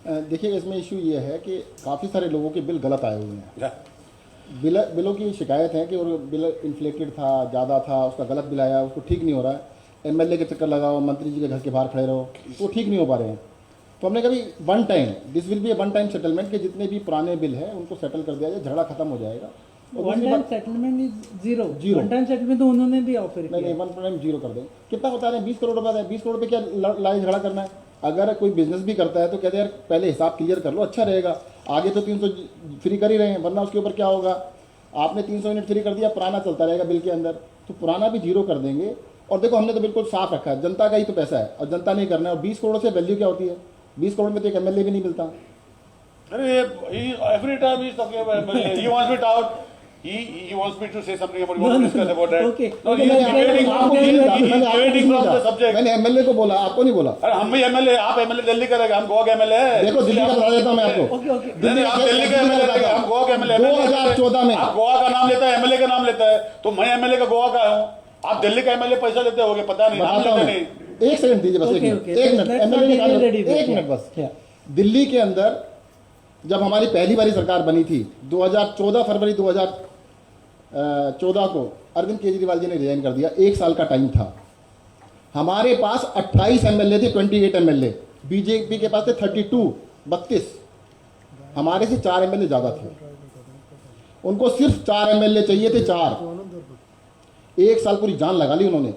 देखिए इसमें issue ये है कि काफ़ी सारे लोगों के bill गलत आए हुए हैं। Yeah. बिलों की शिकायत है कि वो बिल इन्फ्लेटेड था, ज़्यादा था, उसका गलत बिल आया, उसको ठीक नहीं हो रहा है। एमएलए के चक्कर लगाओ, मंत्री जी के घर के बाहर खड़े रहो, वो ठीक नहीं हो पा रहे हैं। तो हमने कभी one time, this will be A one time settlement, के जितने भी पुराने बिल हैं उनको सेटल कर दिया जाए, झगड़ा खत्म हो जाएगा। और वन दूसरी टाइम बात- settlement is zero. Zero. One time settlement तो उन्होंने भी ऑफर नहीं किया। नहीं, वन टाइम जीरो कर दें। कितना बता रहे हैं? 20 करोड़ रुपये है। 20 करोड़ रुपये क्या लड़ाई झगड़ा करना है? अगर कोई बिजनेस भी करता है तो कहते हैं यार पहले हिसाब क्लियर कर लो, अच्छा रहेगा। आगे तो 300 फ्री कर ही रहे हैं, वरना उसके ऊपर क्या होगा? आपने 300 यूनिट फ्री कर दिया, पुराना चलता रहेगा बिल के अंदर, तो पुराना भी जीरो कर देंगे। और देखो हमने तो बिल्कुल साफ रखा है, जनता का ही तो पैसा है और जनता नहीं करना है। और 20 करोड़ से वैल्यू क्या होती है? 20 करोड़ में तो एक एमएलए भी नहीं मिलता। Every time he's talking about MLA, he wants me to out. He wants me to say something about. You No, want to no, discuss about that? okay. No, Okay, he's let's- deviating from आपको the- नहीं बोला, he's मैंने आपको deviating नहीं from the बोला। subject. मैंने MLA को बोला, आपको नहीं बोला। अरे हम भी एमएलए, आप एमएलए दिल्ली का रहेगा, हम गोवा के एमएलए हैं। देखो दिल्ली का बता देता हूँ मैं आपको। Okay okay. नहीं, आप दिल्ली का एमएलए रहेगा, हम गोवा के एमएलए। 2014 में आप गोवा का नाम लेता है, एमएलए का नाम लेता है, तो मैं एमएलए का गोवा का हूँ। आप दिल्ली का एमएलए पैसा लेते होगे, पता नहीं, नाम बताता हूँ लेते मैं। नहीं। एक सेकंड दीजिए बस, एक Okay, मिनट, okay. एक minute, Let's not MLA derail the निकाल, debate. एक Yeah. मिनट बस। Yeah. दिल्ली के अंदर जब हमारी पहली बारी सरकार बनी थी 2014 फरवरी 2014 को अरविंद केजरीवाल जी ने रिजाइन कर दिया। 1 साल का टाइम था। हमारे पास 28 एमएलए थे, 28 एमएलए। बीजेपी के पास थे 32। हमारे से 4 एमएलए ज्यादा थे। उनको सिर्फ 4 एमएलए चाहिए थे, 4। 1 साल पूरी जान लगा ली उन्होंने।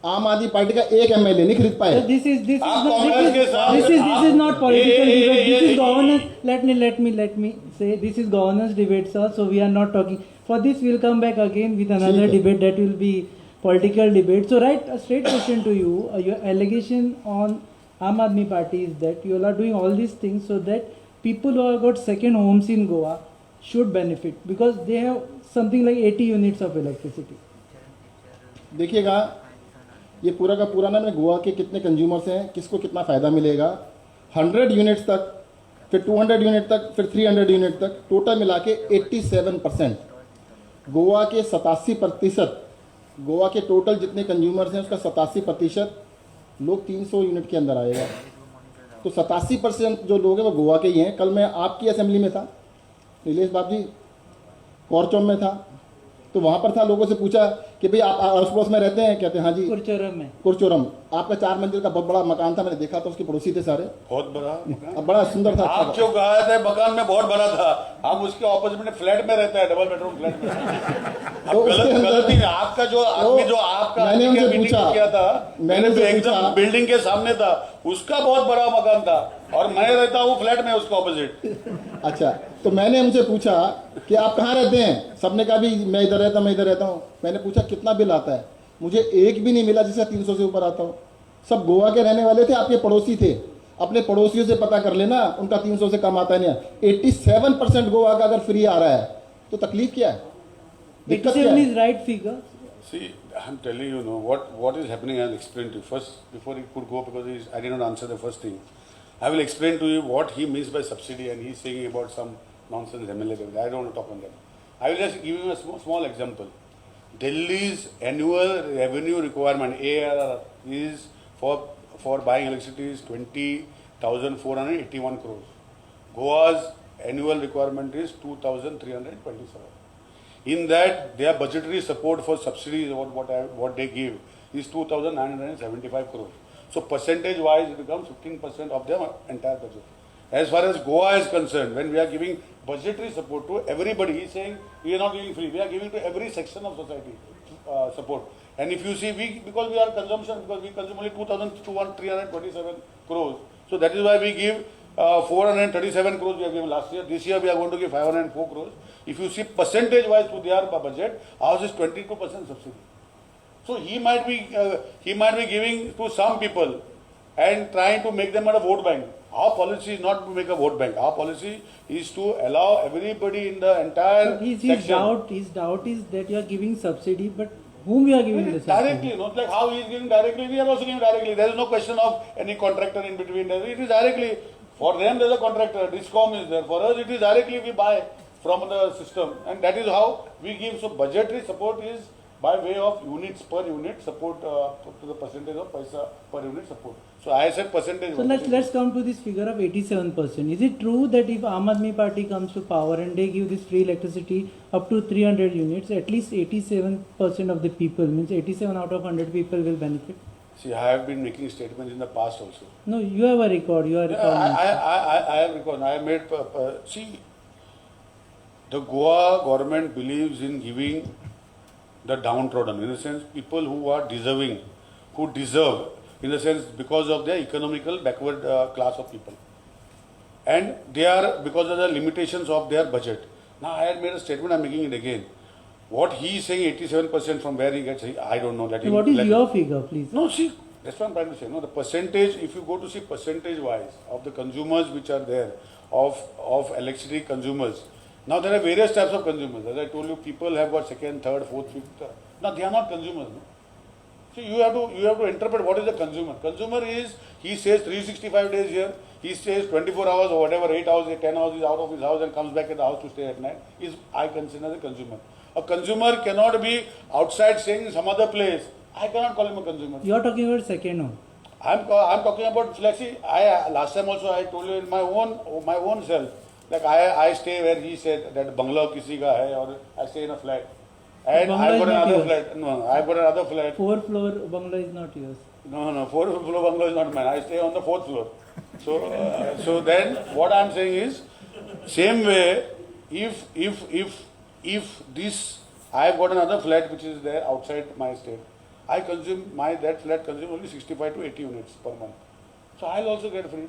आम आदमी पार्टी का 1 एमएलए नहीं खरीद पाए। So this is आप कांग्रेस के साथ- this is not political ये- debate. This ये- is governance. Let me say this is governance debate, sir. So we are not talking. For this, we'll come back again with another ठीक है। debate that will be political debate. So right, a straight question to you. Your allegation on Aam Aadmi Party is that you all are doing all these things so that people who have got second homes in Goa should benefit because they have something like 80 units of electricity. देखिएगा ये पूरा का पूरा ना, गोवा के कितने consumers हैं, किसको कितना फ़ायदा मिलेगा। 100 यूनिट्स तक, फिर 200 यूनिट तक, फिर 300 यूनिट तक, टोटल मिला के 87%। गोवा के 87%, गोवा के टोटल जितने कंज्यूमर्स हैं उसका 87% लोग 300 यूनिट के अंदर आएगा। तो 87% जो लोग हैं वो गोवा के ही हैं। कल मैं आपकी असेंबली में था, नीलेश बाबू जी कोरचौम में था, तो वहाँ पर था, लोगों से पूछा कि भाई आप अड़ोस पड़ोस में रहते हैं? कहते हैं हाँ जी, Kurchoram में। कुरचोरम। आपका 4 मंजिल का बहुत बड़ा मकान था, मैंने देखा था, उसके पड़ोसी थे सारे, बहुत बड़ा मकान। अब बड़ा सुंदर था। आप जो कहा था मकान में बहुत बड़ा था, हम उसके ऑपोजिट में फ्लैट में रहता है, डबल बेडरूम फ्लैट में। अब तो उसके अंदर- गलती है आपका, जो आदमी जो आपका मैंने आदमी उनसे मीटिंग पूछा- किया था, मैंने मैंने उनसे एकदम पूछा- बिल्डिंग के सामने था, उसका बहुत बड़ा मकान था, और मैं रहता हूँ फ्लैट में उसके ऑपोजिट। अच्छा, तो मैंने उनसे पूछा कि आप कहाँ रहते हैं? सबने कहा भी मैं इधर रहता हूँ, मैं इधर रहता हूँ। मैंने पूछा कितना बिल आता है? मुझे एक भी नहीं मिला जिसका 300 से ऊपर आता हो। सब गोवा के रहने वाले थे, आपके पड़ोसी थे। अपने पड़ोसियों से पता कर लेना, उनका 300 से कम आता है नहीं। 87% गोवा का अगर फ्री आ रहा है तो तकलीफ क्या है, दिक्कत क्या 87 है? is right figure. See, I'm telling you, what is happening. I'll explain to you first before he could go, because I did not answer the first thing. I will explain to you what he means by subsidy, and he's saying about some nonsense MLA. I don't want to talk on that. I will just give you a small example. Delhi's annual revenue requirement (ARR) is for buying electricity is 20,481 crores. Goa's annual requirement is 2,327. In that, their budgetary support for subsidies, what they give, is 2,975 crores. So percentage-wise, it becomes 15% of their entire budget. As far as Goa is concerned, when we are giving budgetary support to everybody, he is saying we are not giving free. We are giving to every section of society support. And if you see, because we are consumption, because we consume only 2,327 crores. So that is why we give 437 crores we have given last year. This year we are going to give 504 crores. If you see percentage-wise to their budget, ours is 22% subsidy. So he might be giving to some people and trying to make them a vote bank. Our policy is not to make a vote bank. Our policy is to allow everybody in the entire His section. doubt is that you are giving subsidy, but whom you are giving the subsidy? Directly, not like how he is giving directly, we are also giving directly. There is no question of any contractor in between. It is directly. For them, there is a contractor. Discom is there. For us, it is directly we buy from the system, and that is how we give. So budgetary support is by way of units per unit support to the percentage of paisa per unit support. So I said percentage. So let's come to this figure of 87%. Is it true that if Aam Aadmi Party comes to power and they give this free electricity up to 300 units, at least 87% of the people, means 87 out of 100 people will benefit? See, I have been making statements in the past also. No, you have a record. You are Yeah, recording. I have recorded. I have made. See, the Goa government believes in giving the downtrodden, in the sense people who are deserving, who deserve, in the sense because of their economical backward class of people, and they are because of the limitations of their budget. Now I had made a statement. I am making it again. What he is saying, 87% from where he gets, I don't know. So what is your figure, please? No, see, that's what I'm trying to say. No, the percentage, if you go to see percentage-wise of the consumers which are there, of electricity consumers. Now there are various types of consumers. As I told you, people have got second, third, fourth, fifth. Now they are not consumers. No? So you have to interpret what is the consumer. Consumer is, he stays 365 days here. He stays 24 hours or whatever, 8 hours, 10 hours is out of his house and comes back at the house to stay at night. Is I consider the consumer. A consumer cannot be outside staying in some other place. I cannot call him a consumer. You are talking about second home. I'm talking about, let's see, last time also I told you in my own self, like I stay where he said that bungalow kisi ka hai, or I stay in a flat. And Bungalow I've is got not another yours. flat. No, I've got another flat. 4th floor bungalow is not yours. No, 4th floor bungalow is not mine. I stay on the 4th floor. So then what I'm saying is, same way, if this, I've got another flat which is there outside my estate. I consume, that flat consumes only 65 to 80 units per month. So I'll also get free.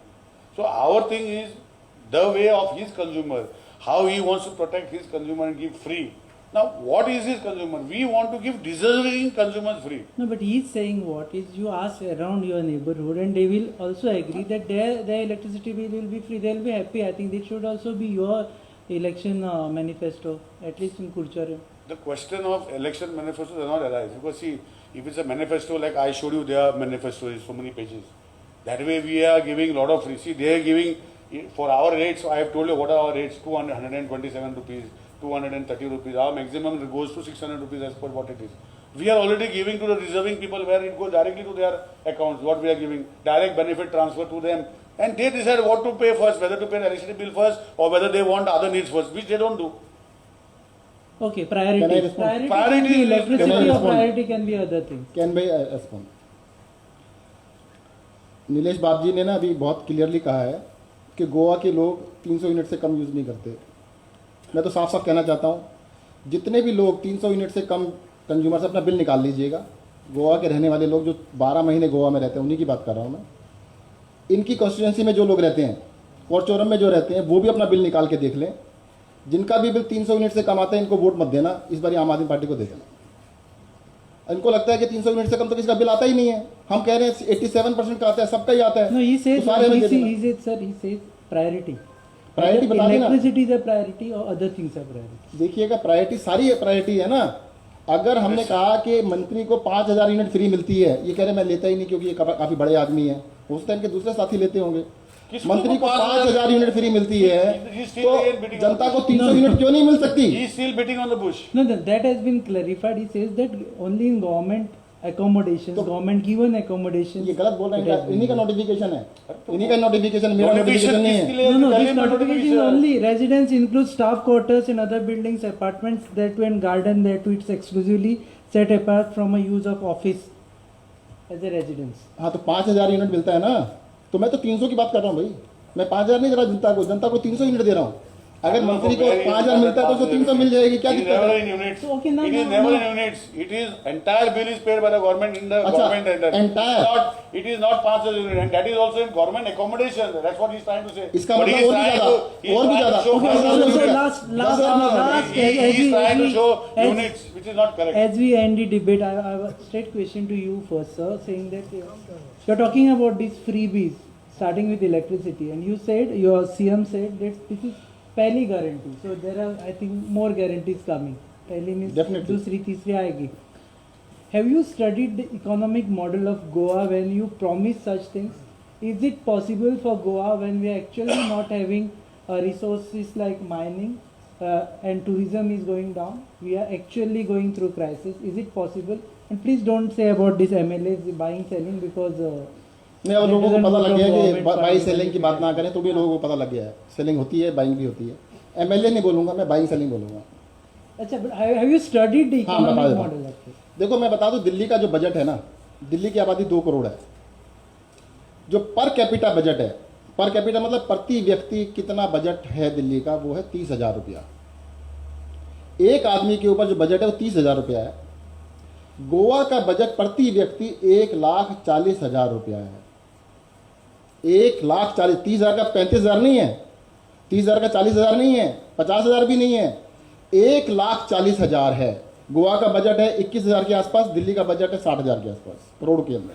So our thing is the way of his consumer, how he wants to protect his consumer and give free. Now, what is his consumer? We want to give deserving consumers free. No, but he is saying what is, you ask around your neighborhood and they will also agree that their electricity bill will be free. They will be happy. I think it should also be your election manifesto, at least in Kurchare. The question of election manifesto does not arise, because see, if it's a manifesto like I showed you, their manifesto is so many pages. That way we are giving a lot of free. See, they are giving, for our rates, I have told you what are our rates, 127 rupees, 230 rupees. Our maximum goes to 600 rupees as per what it is. We are already giving to the deserving people where it goes directly to their accounts, what we are giving, direct benefit transfer to them. And they decide what to pay first, whether to pay the electricity bill first or whether they want other needs first, which they don't do. Okay, priority. Can I respond? Priority can be electricity Can I or respond? priority can be other things. Can भाई respond Nilesh बाप जी ने ना अभी बहुत clearly कहा है कि गोवा के लोग 300 यूनिट से कम यूज़ नहीं करते। मैं तो साफ साफ कहना चाहता हूँ, जितने भी लोग 300 यूनिट से कम कंज्यूमर से अपना बिल निकाल लीजिएगा। गोवा के रहने वाले लोग जो 12 महीने गोवा में रहते हैं उन्हीं की बात कर रहा हूँ मैं। इनकी कॉन्स्टिट्यूंसी में जो लोग रहते हैं, कोरचोरम में जो रहते हैं, वो भी अपना बिल निकाल के देख लें। जिनका भी बिल 300 यूनिट से कम आता है, इनको वोट मत देना, इस बार आम आदमी पार्टी को दे देना। इनको लगता है कि 300 यूनिट से कम तो किसी का बिल आता ही नहीं है। हम कह रहे हैं 87% का आता है, सबका ही आता है। No, he says, तो सारे में दे देना। he says priority. प्रायोरिटी बता देना। Electricity is a priority or other things are priority. देखिएगा, प्रायोरिटी सारी प्रायोरिटी है ना। अगर हमने कहा कि मंत्री को 5000 यूनिट फ्री मिलती है, ये कह रहे मैं लेता ही नहीं क्योंकि ये काफी बड़े आदमी है, हो सकता है इनके दूसरे साथी लेते होंगे। मंत्री को 5000 यूनिट फ्री मिलती है, तो जनता को 300 यूनिट क्यों नहीं मिल सकती? He is still beating on the bush. No, that has been clarified. He says that only in government accommodations, government given accommodations. ये गलत बोल रहे it हैं, has been इन्हीं का given. नोटिफिकेशन है, इन्हीं का नोटिफिकेशन, मेरा नोटिफिकेशन नहीं है। No, this notification is only residence includes staff quarters and other buildings, apartments, that to and garden, that to it's exclusively set apart from a use of office as a residence. हाँ, तो 5000 unit मिलता है ना, तो मैं तो 300 की बात कर रहा हूँ भाई। मैं 5000 नहीं दे रहा जनता को 300 यूनिट दे रहा हूँ। अगर मंत्री को 5000 मिलता है तो उसको 300 मिल जाएगी, क्या It is दिक्कत never है? in units. So, okay, now- It is now- never now- in units. It is entire bill is paid by the government in the अच्छा, government tender. entire. It is not 5,000 units, and that is also in government accommodation. That's what he is trying to say. इसका But he मतलब is और भी trying ज्यादा, to- he is और भी trying to ज्यादा। show Okay, 5,000 so units. last, He is trying to show as- units, which is not correct. As we end the debate, I have a straight question to you first, sir, saying that you're talking about these freebies, starting with electricity, and you said, your CM said that this is पहली guarantee. So there are, I think, more guarantees coming. पहली means Definitely. दूसरी तीसरी आएगी. Have you studied the economic model of Goa when you promise such things? Is it possible for Goa when we are actually not having resources like mining and tourism is going down? We are actually going through crisis. Is it possible? And please don't say about this MLAs buying, selling, because नहीं, अब लोगों को That पता doesn't लग गया come है from कि by government selling की बात ना करें तो भी लोगों को पता लग गया है, सेलिंग होती है, बाइंग भी होती है। एमएलए नहीं बोलूंगा मैं, बाइंग सेलिंग बोलूंगा। अच्छा, but have you studied the हाँ, बता economic देता हूँ। model of this? देखो मैं बता दूं, दिल्ली का जो बजट है ना, दिल्ली की आबादी 2 करोड़ है। जो पर कैपिटा बजट है, पर कैपिटा मतलब प्रति व्यक्ति कितना बजट है दिल्ली का, वो है 30,000 रुपया। एक आदमी के ऊपर जो बजट है वो 30,000 रुपया है। गोवा का बजट प्रति व्यक्ति 1,40,000 रुपया है। 1,40,000, 30,000 का 35,000 नहीं है, 30,000 का 40,000 नहीं है, 50,000 भी नहीं है, 1,40,000 है। गोवा का बजट है 21,000 के आसपास, दिल्ली का बजट है 60,000 के आसपास, करोड़ के अंदर।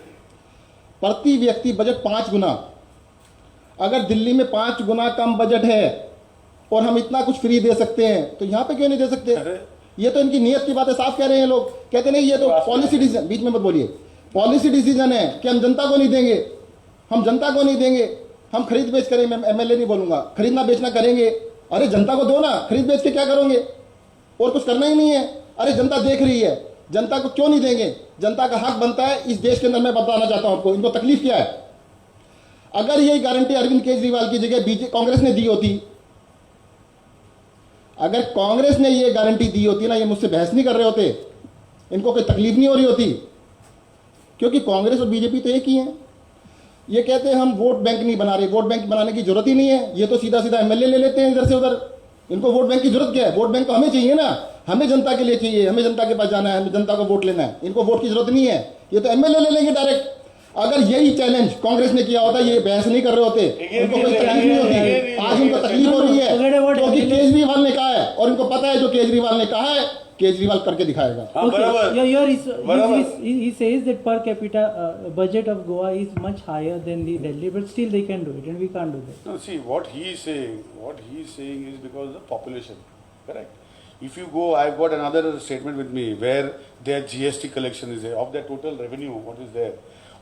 प्रति व्यक्ति बजट 5 गुना। अगर दिल्ली में 5 गुना कम बजट है और हम इतना कुछ फ्री दे सकते हैं, तो यहाँ पे क्यों नहीं दे सकते? अरे ये तो इनकी नीयत की बात है, साफ कह रहे हैं लोग। कहते नहीं ये तो पॉलिसी डिसीजन, बीच में मत बोलिए, पॉलिसी डिसीजन है कि हम जनता को नहीं देंगे, हम जनता को नहीं देंगे, हम खरीद बेच करेंगे। मैं एमएलए नहीं बोलूंगा, खरीदना बेचना करेंगे। अरे जनता को दो ना, खरीद बेच के क्या करोगे? और कुछ करना ही नहीं है। अरे जनता देख रही है, जनता को क्यों नहीं देंगे? जनता का हक बनता है इस देश के अंदर। मैं बताना चाहता हूं आपको, इनको तकलीफ क्या है। अगर यही गारंटी अरविंद केजरीवाल की जगह कांग्रेस ने दी होती, अगर कांग्रेस ने ये गारंटी दी होती ना, ये मुझसे बहस नहीं कर रहे होते, इनको कोई तकलीफ नहीं हो रही होती। क्योंकि कांग्रेस और बीजेपी तो एक ही है। ये कहते हैं हम वोट बैंक नहीं बना रहे, वोट बैंक बनाने की जरूरत ही नहीं है, ये तो सीधा सीधा एमएलए ले लेते हैं इधर से उधर। इनको वोट बैंक की जरूरत क्या है? वोट बैंक तो हमें चाहिए ना, हमें जनता के लिए चाहिए, हमें जनता के पास जाना है, हमें जनता को वोट लेना है। इनको वोट की जरूरत नहीं है, ये तो एमएलए ले लेंगे डायरेक्ट। अगर यही चैलेंज कांग्रेस ने किया होता, ये बहस नहीं कर रहे होते, इनको कोई तकलीफ नहीं होती। आज इनको तकलीफ हो रही है क्योंकि केजरीवाल ने कहा है, और इनको पता है जो केजरीवाल ने कहा है, केजरीवाल करके दिखाएगा। हाँ, बराबर। He says that per capita budget of Goa is much higher than the Delhi, but still they can do it, and we can't do that. No, see, what he is saying is because of the population, correct? If you go, I've got another statement with me where their GST collection is there, of their total revenue, what is there,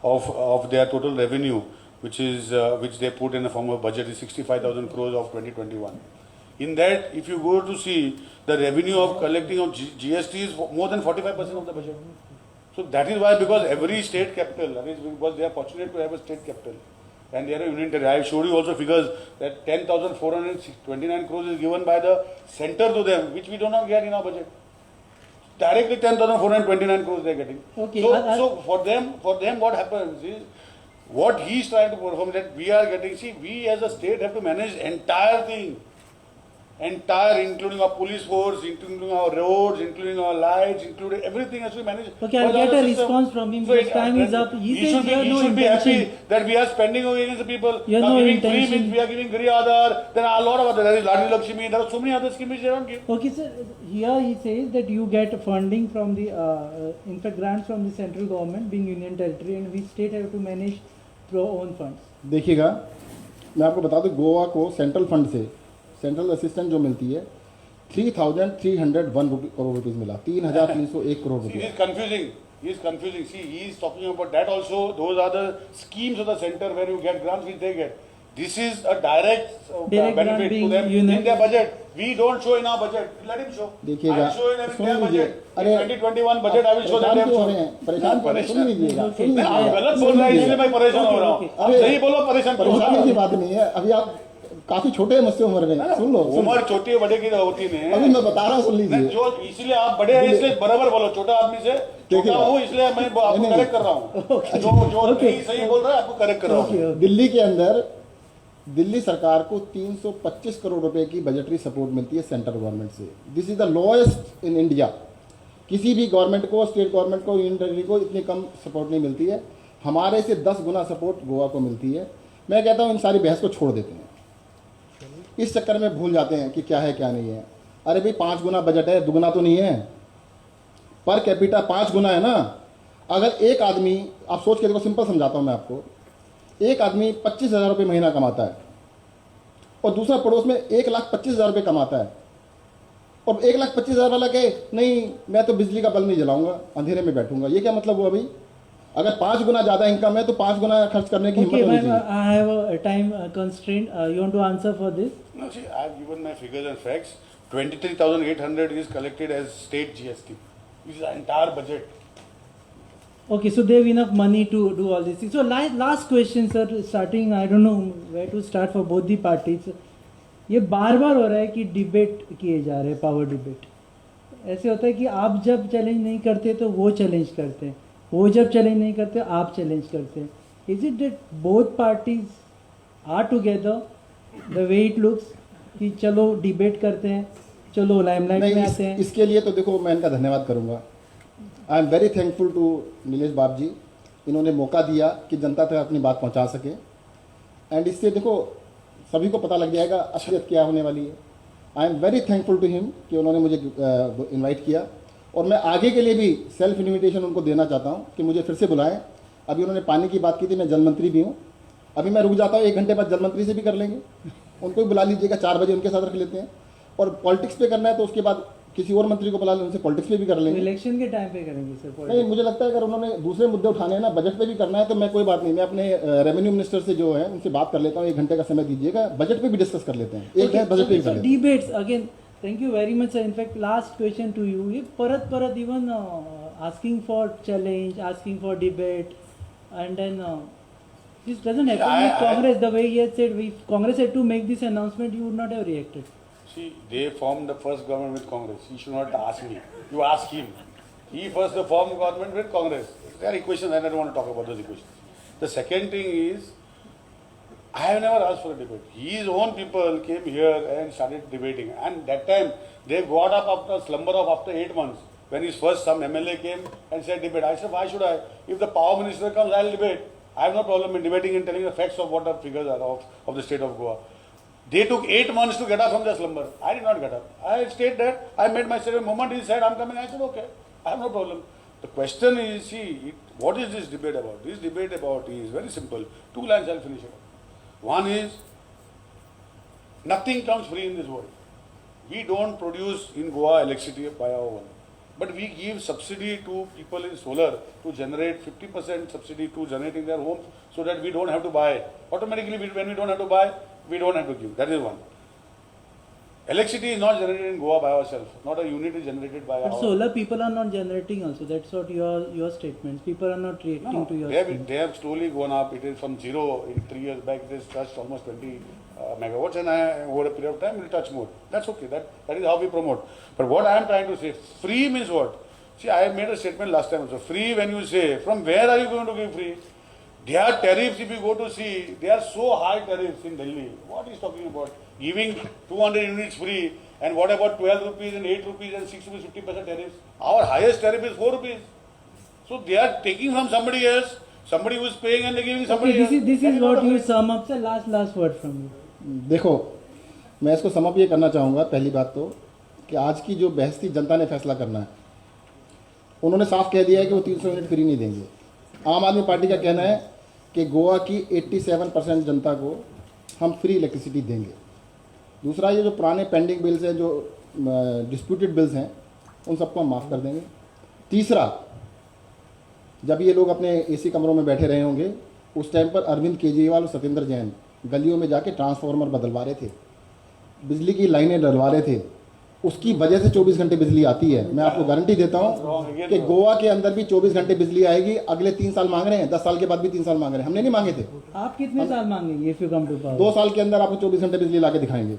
of their total revenue, which they put in the form of budget is 65,000 crores of 2021. In that, if you go to see, the revenue of collecting of GST is more than 45% of the budget. So that is why, because every state capital, that is because they are fortunate to have a state capital, and they are a union territory. I have showed you also figures that 10,429 crores is given by the center to them, which we do not get in our budget. Directly 10,429 crores they are getting. Okay, So for them, what happens is, what he is trying to perform, that we are getting. See, we as a state have to manage entire thing. Including our police force, including our roads, including our lights, including everything has to be managed. Okay, I'll get a response from him, because time is up. He says you have no should be happy intention. that we are spending against the people. You have Now no giving free intention. means we are giving Giri Aadhar. There are a lot of other. There is Ladli Lakshmi. There are so many other schemes which they don't give. Okay, sir. Here he says that you get funding from the, in fact, grants from the central government, being union territory, and we state have to manage through our own funds. देखिएगा, मैं आपको बता दूं, गोवा को central fund से central assistant जो मिलती है 3,301 करोड़ रुपीज मिला, 3,301 करोड़ He रुपया। is confusing. He is confusing. See, he is talking about that also. Those are the schemes of the center where you get grants which they get. This is a direct Direct grant benefit to being them union. in their budget. We don't show in our budget. Let him show. देखिएगा, I will show in their सुन लीजिए। budget. अरे, In 2021 budget I will show that परेशान they have क्यों हो shown. रहे हैं? परेशान क्यों हो रहे हैं? सुन लीजिएगा, Okay. सुन नहीं, आप लीजिएगा। गलत बोल रहे हैं इसलिए मैं परेशान हो रहा हूँ। Okay, आप okay. सही बोलो, परेशान क्यों हो रहा परेशानी की हूँ? बात नहीं है, अभी आप काफी छोटे हैं मुझसे उम्र में, सुन लो। उम्र छोटी बड़े की होती नहीं अभी है। मैं बता रहा हूँ, सुन नहीं, लीजिए। जो इसलिए आप बड़े हैं इसलिए बराबर बोलो, छोटा आदमी से छोटा हूँ इसलिए मैं आपको नहीं, करेक्ट कर रहा हूँ। जो Okay. सही बोल रहा है आपको करेक्ट कर रहा हूँ। Okay. दिल्ली के अंदर दिल्ली सरकार को 325 करोड़ रुपए की बजटरी सपोर्ट मिलती है सेंट्रल गवर्नमेंट से। This is the lowest in India. किसी भी गवर्नमेंट को, स्टेट गवर्नमेंट को, यूनियन टेरिटरी को इतनी कम सपोर्ट नहीं मिलती है। हमारे से 10 गुना सपोर्ट गोवा को मिलती है। मैं कहता हूँ इन सारी बहस को छोड़ देते हैं, इस चक्कर में भूल जाते हैं कि क्या है क्या नहीं है। अरे भाई 5 गुना बजट है, दुगना तो नहीं है। पर कैपिटा 5 गुना है ना। अगर एक आदमी, आप सोच के देखो, सिंपल समझाता हूँ मैं आपको, एक आदमी 25,000 रुपये महीना कमाता है और दूसरा पड़ोस में 1,25,000 रुपये कमाता है, और 1,25,000 वाला कहे नहीं मैं तो बिजली का बल्ब नहीं जलाऊंगा, अंधेरे में बैठूंगा, ये क्या मतलब हुआ भाई? अगर 5 गुना ज्यादा इनकम है तो 5 गुना खर्च करने की हिम्मत Okay, होनी ma'am, चाहिए। I have a time constraint. You want to answer for this? No, see, I have given my figures and facts. 23,800 is collected as state GST. This is the entire budget. Okay, so they have enough money to do all these things. So last question, sir. Starting, I don't know where to start for both the parties. ये बार बार हो रहा है कि debate किए जा रहे हैं, power debate. ऐसे होता है कि आप जब चैलेंज नहीं करते तो वो चैलेंज करते हैं, वो जब चैलेंज नहीं करते आप चैलेंज करते हैं. Is it that both parties are together the way it looks कि चलो डिबेट करते हैं, चलो लाइमलाइट में आते हैं? इसके लिए तो देखो मैं इनका धन्यवाद करूंगा. I am very thankful to Nilesh Babu ji. इन्होंने मौका दिया कि जनता तक अपनी बात पहुंचा सके. एंड इससे देखो सभी को पता लग जाएगा असलियत क्या होने वाली है. I am very thankful to him कि उन्होंने मुझे इनवाइट किया. और मैं आगे के लिए भी सेल्फ इन्विटेशन उनको देना चाहता हूं कि मुझे फिर से बुलाएं. अभी उन्होंने पानी की बात की थी, मैं जल मंत्री भी हूँ. अभी मैं रुक जाता हूँ, 1 घंटे बाद जल मंत्री से भी कर लेंगे. उनको भी बुला लीजिएगा, 4 बजे उनके साथ रख लेते हैं. और पॉलिटिक्स पे करना है तो उसके बाद किसी और मंत्री को बुला लें, उनसे पॉलिटिक्स पे भी कर लेंगे. इलेक्शन के टाइम पे करेंगे सर? नहीं, मुझे लगता है अगर उन्होंने दूसरे मुद्दे उठाने हैं ना, बजट पे भी करना है तो मैं कोई बात नहीं, मैं अपने रेवेन्यू मिनिस्टर से जो है उनसे बात कर लेता हूँ. 1 घंटे का समय दीजिएगा, बजट पे भी डिस्कस कर लेते हैं. एक है बजट पे भी कर लेते हैं. Debates again. Thank you very much sir. In fact last question to you. ये परत even asking for challenge, asking for debate, and then this doesn't happen with Congress. The way he had said, if Congress had to make this announcement, you would not have reacted. See, they formed the first government with Congress. You should not ask me. You ask him. He first formed government with Congress. There are equations. I don't want to talk about those equations. The second thing is, I have never asked for a debate. His own people came here and started debating. And that time, they got up after a slumber of after 8 months. When his first some MLA came and said debate. I said, why should I? If the power minister comes, I'll debate. I have no problem in debating and telling the facts of what the figures are of the state of Goa. They took 8 months to get up from their slumber. I did not get up. I stayed there. I made my statement. The moment he said, I'm coming, I said, okay, I have no problem. The question is, see, what is this debate about? This debate about is very simple. 2 lines, I'll finish it. One is, nothing comes free in this world. We don't produce in Goa electricity by our own. But we give subsidy to people in solar to generate 50% subsidy to generating their homes so that we don't have to buy. Automatically, when we don't have to buy, we don't have to give. That is one. Electricity is not generated in Goa by ourselves. Not a unit is generated by But our. solar people are not generating also. That's what your statements. People are not reacting to your statements. They have slowly gone up. It is from 0 in 3 years back. It has touched almost 20 megawatts, and over a period of time it will touch more. That's okay. That is how we promote. But what I am trying to say, free means what? See, I made a statement last time also. Free, when you say, from where are you going to give free? Their tariffs, if you go to see, they are so high tariffs in Delhi. What is talking about? Giving 200 units free, and what about 12 rupees and 8 rupees and 6 rupees 50% tariffs? Our highest tariff is 4 rupees. So they are taking from somebody else, somebody who is paying and they are giving somebody Okay, else. this is what you sum up. Sir, last word from you. देखो, मैं इसको sum up ये करना चाहूँगा. पहली बात तो कि आज की जो बहस थी, जनता ने फैसला करना है. उन्होंने साफ कह दिया है कि वो 300 यूनिट फ्री नहीं देंगे. आम आदमी पार्टी का कहना है कि गोवा की 87% जनता को हम फ्री इलेक्ट्रिसिटी देंगे. दूसरा, ये जो पुराने पेंडिंग बिल्स हैं, जो डिस्प्यूटेड बिल्स हैं, उन सबको हम माफ़ कर देंगे. तीसरा, जब ये लोग अपने एसी कमरों में बैठे रहे होंगे, उस टाइम पर अरविंद केजरीवाल और सत्येंद्र जैन गलियों में जाके ट्रांसफार्मर बदलवा रहे थे, बिजली की लाइनें डलवा रहे थे. उसकी वजह से 24 घंटे बिजली आती है. मैं आपको गारंटी देता हूं कि गोवा के अंदर भी 24 घंटे बिजली आएगी. अगले 3 साल मांग रहे हैं, 10 साल के बाद भी 3 साल मांग रहे हैं. हमने नहीं मांगे थे. आप कितने साल मांगेंगे if you come to power? 2 साल के अंदर आपको 24 घंटे बिजली लाके दिखाएंगे.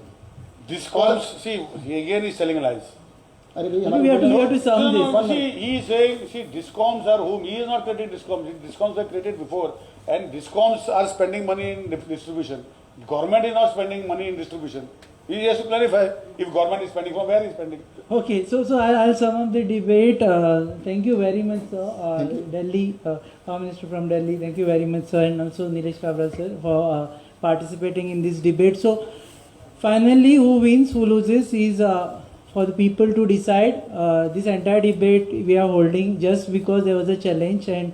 Discoms, see, he again is telling lies. अरे भाई, We have to sum this. No, see, he is saying, see, Discoms are whom? He is not created Discoms. Discoms were created before, and Discoms are spending money in distribution. Government is not spending money in distribution. He has to clarify if government is spending, from where he is spending. Okay, so I'll sum up the debate. Thank you very much, sir. Delhi, Prime Minister from Delhi. Thank you very much, sir, and also Nilesh Kabra, sir, for participating in this debate. So, finally, who wins, who loses, is for the people to decide. This entire debate we are holding just because there was a challenge, and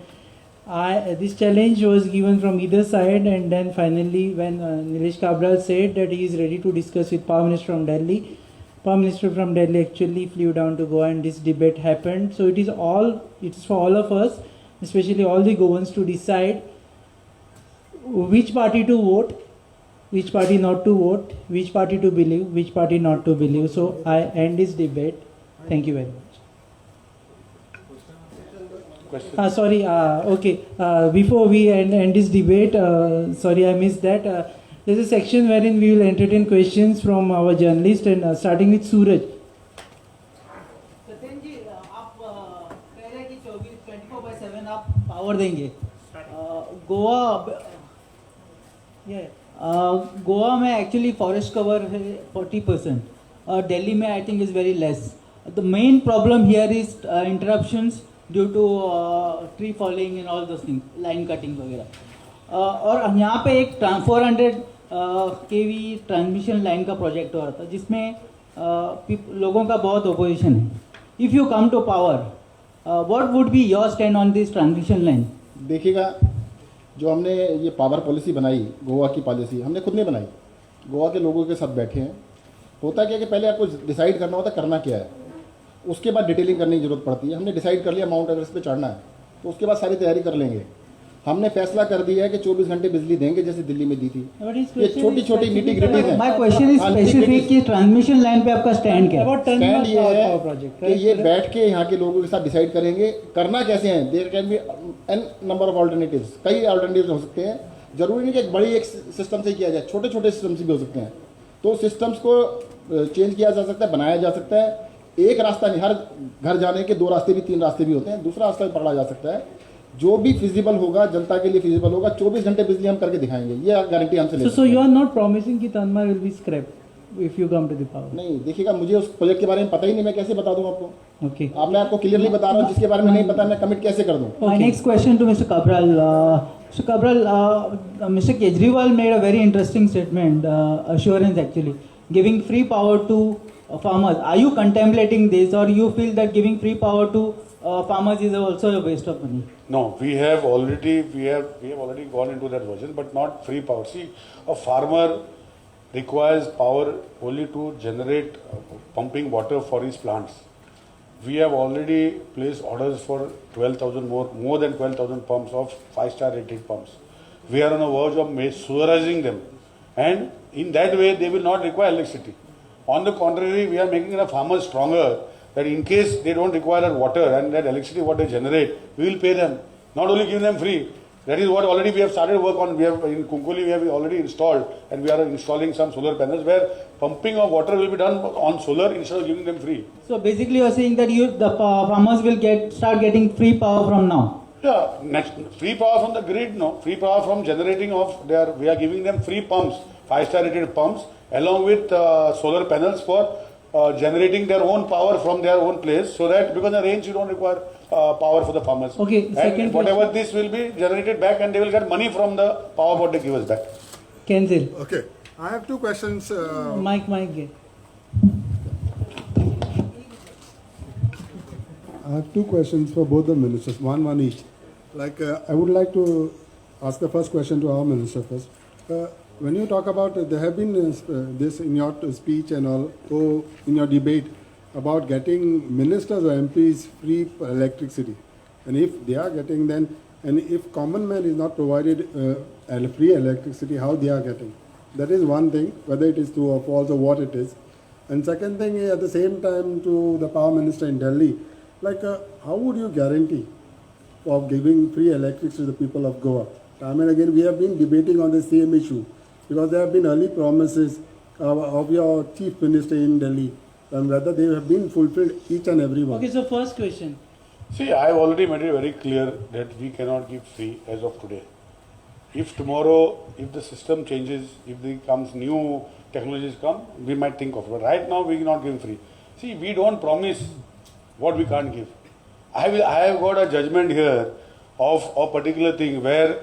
this challenge was given from either side, and then finally when Nilesh Kabra said that he is ready to discuss with Prime Minister from Delhi, Prime Minister from Delhi actually flew down to Goa and this debate happened. So it is for all of us, especially all the Goans, to decide which party to vote, which party not to vote, which party to believe, which party not to believe. So I end this debate. Thank you very much. question? Sorry, okay. Before we end this debate, sorry I missed that. There's a section wherein we will entertain questions from our journalists and starting with Suraj. Satyendra जी आप कह रहे हैं कि 24/7 आप power देंगे गोवा में actually forest cover है 40%, दिल्ली में I think is very less. The main problem here is interruptions due to tree falling and all those things, line cutting वगैरह. और यहाँ पे एक 400 kV ट्रांसमिशन लाइन का प्रोजेक्ट हो रहा था जिसमें लोगों का बहुत अपोजिशन है. If you come to power, what would be your stand on this transmission line? देखिएगा, जो हमने ये पावर पॉलिसी बनाई, गोवा की पॉलिसी हमने खुद नहीं बनाई, गोवा के लोगों के साथ बैठे हैं. होता क्या है कि पहले आपको डिसाइड करना होता है करना क्या है, उसके बाद डिटेलिंग करने की जरूरत पड़ती है. हमने डिसाइड कर लिया माउंट एवरेस्ट पे चढ़ना है, तो उसके बाद सारी तैयारी कर लेंगे. हमने फैसला कर दिया है कि 24 घंटे बिजली देंगे जैसे दिल्ली में दी थी. ये छोटी छोटी नीटी ग्रिटीज हैं. माय क्वेश्चन इज स्पेसिफिक कि ट्रांसमिशन लाइन पे आपका स्टैंड क्या है? About 10 स्टैंड ये power है project, कि right? ये बैठ के यहाँ के लोगों के साथ डिसाइड करेंगे करना कैसे है. There can be an number of alternatives, कई ऑल्टरनेटिव्स हो सकते हैं. जरूरी नहीं कि एक बड़ी एक सिस्टम से किया जाए, छोटे छोटे सिस्टम से भी हो सकते हैं. तो सिस्टम्स को चेंज किया जा सकता है, बनाया जा सकता है. एक रास्ता नहीं, हर घर जाने के 2 रास्ते भी 3 रास्ते भी होते हैं. दूसरा रास्ता भी पकड़ा जा सकता है. जो भी फिजिबल होगा, जनता के लिए फिजिबल होगा, 24 घंटे बिजली हम करके दिखाएंगे, ये गारंटी हमसे ले So सकते हैं. you are not promising कि Tanmar will be scrapped if you come to the power. नहीं, देखिएगा, मुझे उस प्रोजेक्ट के बारे में पता ही नहीं, मैं कैसे बता दूं आपको. Okay. आप, मैं आपको क्लियरली बता रहा हूँ, जिसके बारे में नहीं पता मैं कमिट कैसे कर दूं. My next question to Mr. Cabral. Mr. Cabral, Mr. Kejriwal made a very interesting statement, assurance actually, giving free power to farmers. Are you contemplating this, or you feel that giving free power to farmers is also a waste of money? No, we have already gone into that version, but not free power. See, a farmer requires power only to generate pumping water for his plants. We have already placed orders for 12,000 more than 12,000 pumps of 5-star rated pumps. We are on the verge of solarizing them, and in that way they will not require electricity. On the contrary, we are making the farmers stronger, that in case they don't require that water and that electricity what they generate, we will pay them. Not only give them free. That is what already we have started work on. We have in Kunkuli we have already installed, and we are installing some solar panels where pumping of water will be done on solar instead of giving them free. So basically, you are saying that the farmers will start getting free power from now. Yeah, free power from the grid, no. Free power from generating of we are giving them free pumps, 5-star rated pumps, along with solar panels for generating their own power from their own place, so that because the range you don't require power for the farmers. Okay, and second whatever this will be generated back, and they will get money from the power what they give us back. Kenzil. Okay. I have 2 questions. Mike. I have 2 questions for both the ministers, one each. Like, I would like to ask the first question to our minister first. When you talk about, there have been this in your speech and all, in your debate about getting ministers or MPs free electricity. And if they are getting then, and if common man is not provided free electricity, how they are getting? That is one thing, whether it is true or false or what it is. And second thing, at the same time to the power minister in Delhi, like how would you guarantee of giving free electricity to the people of Goa? Time and again we have been debating on the same issue because there have been early promises of your chief minister in Delhi and whether they have been fulfilled each and every one. Okay, so first question. See, I have already made it very clear that we cannot give free as of today. If tomorrow, if the system changes, if there comes new technologies come, we might think of it. But right now, we cannot give free. See, we don't promise what we can't give. I have got a judgment here of a particular thing where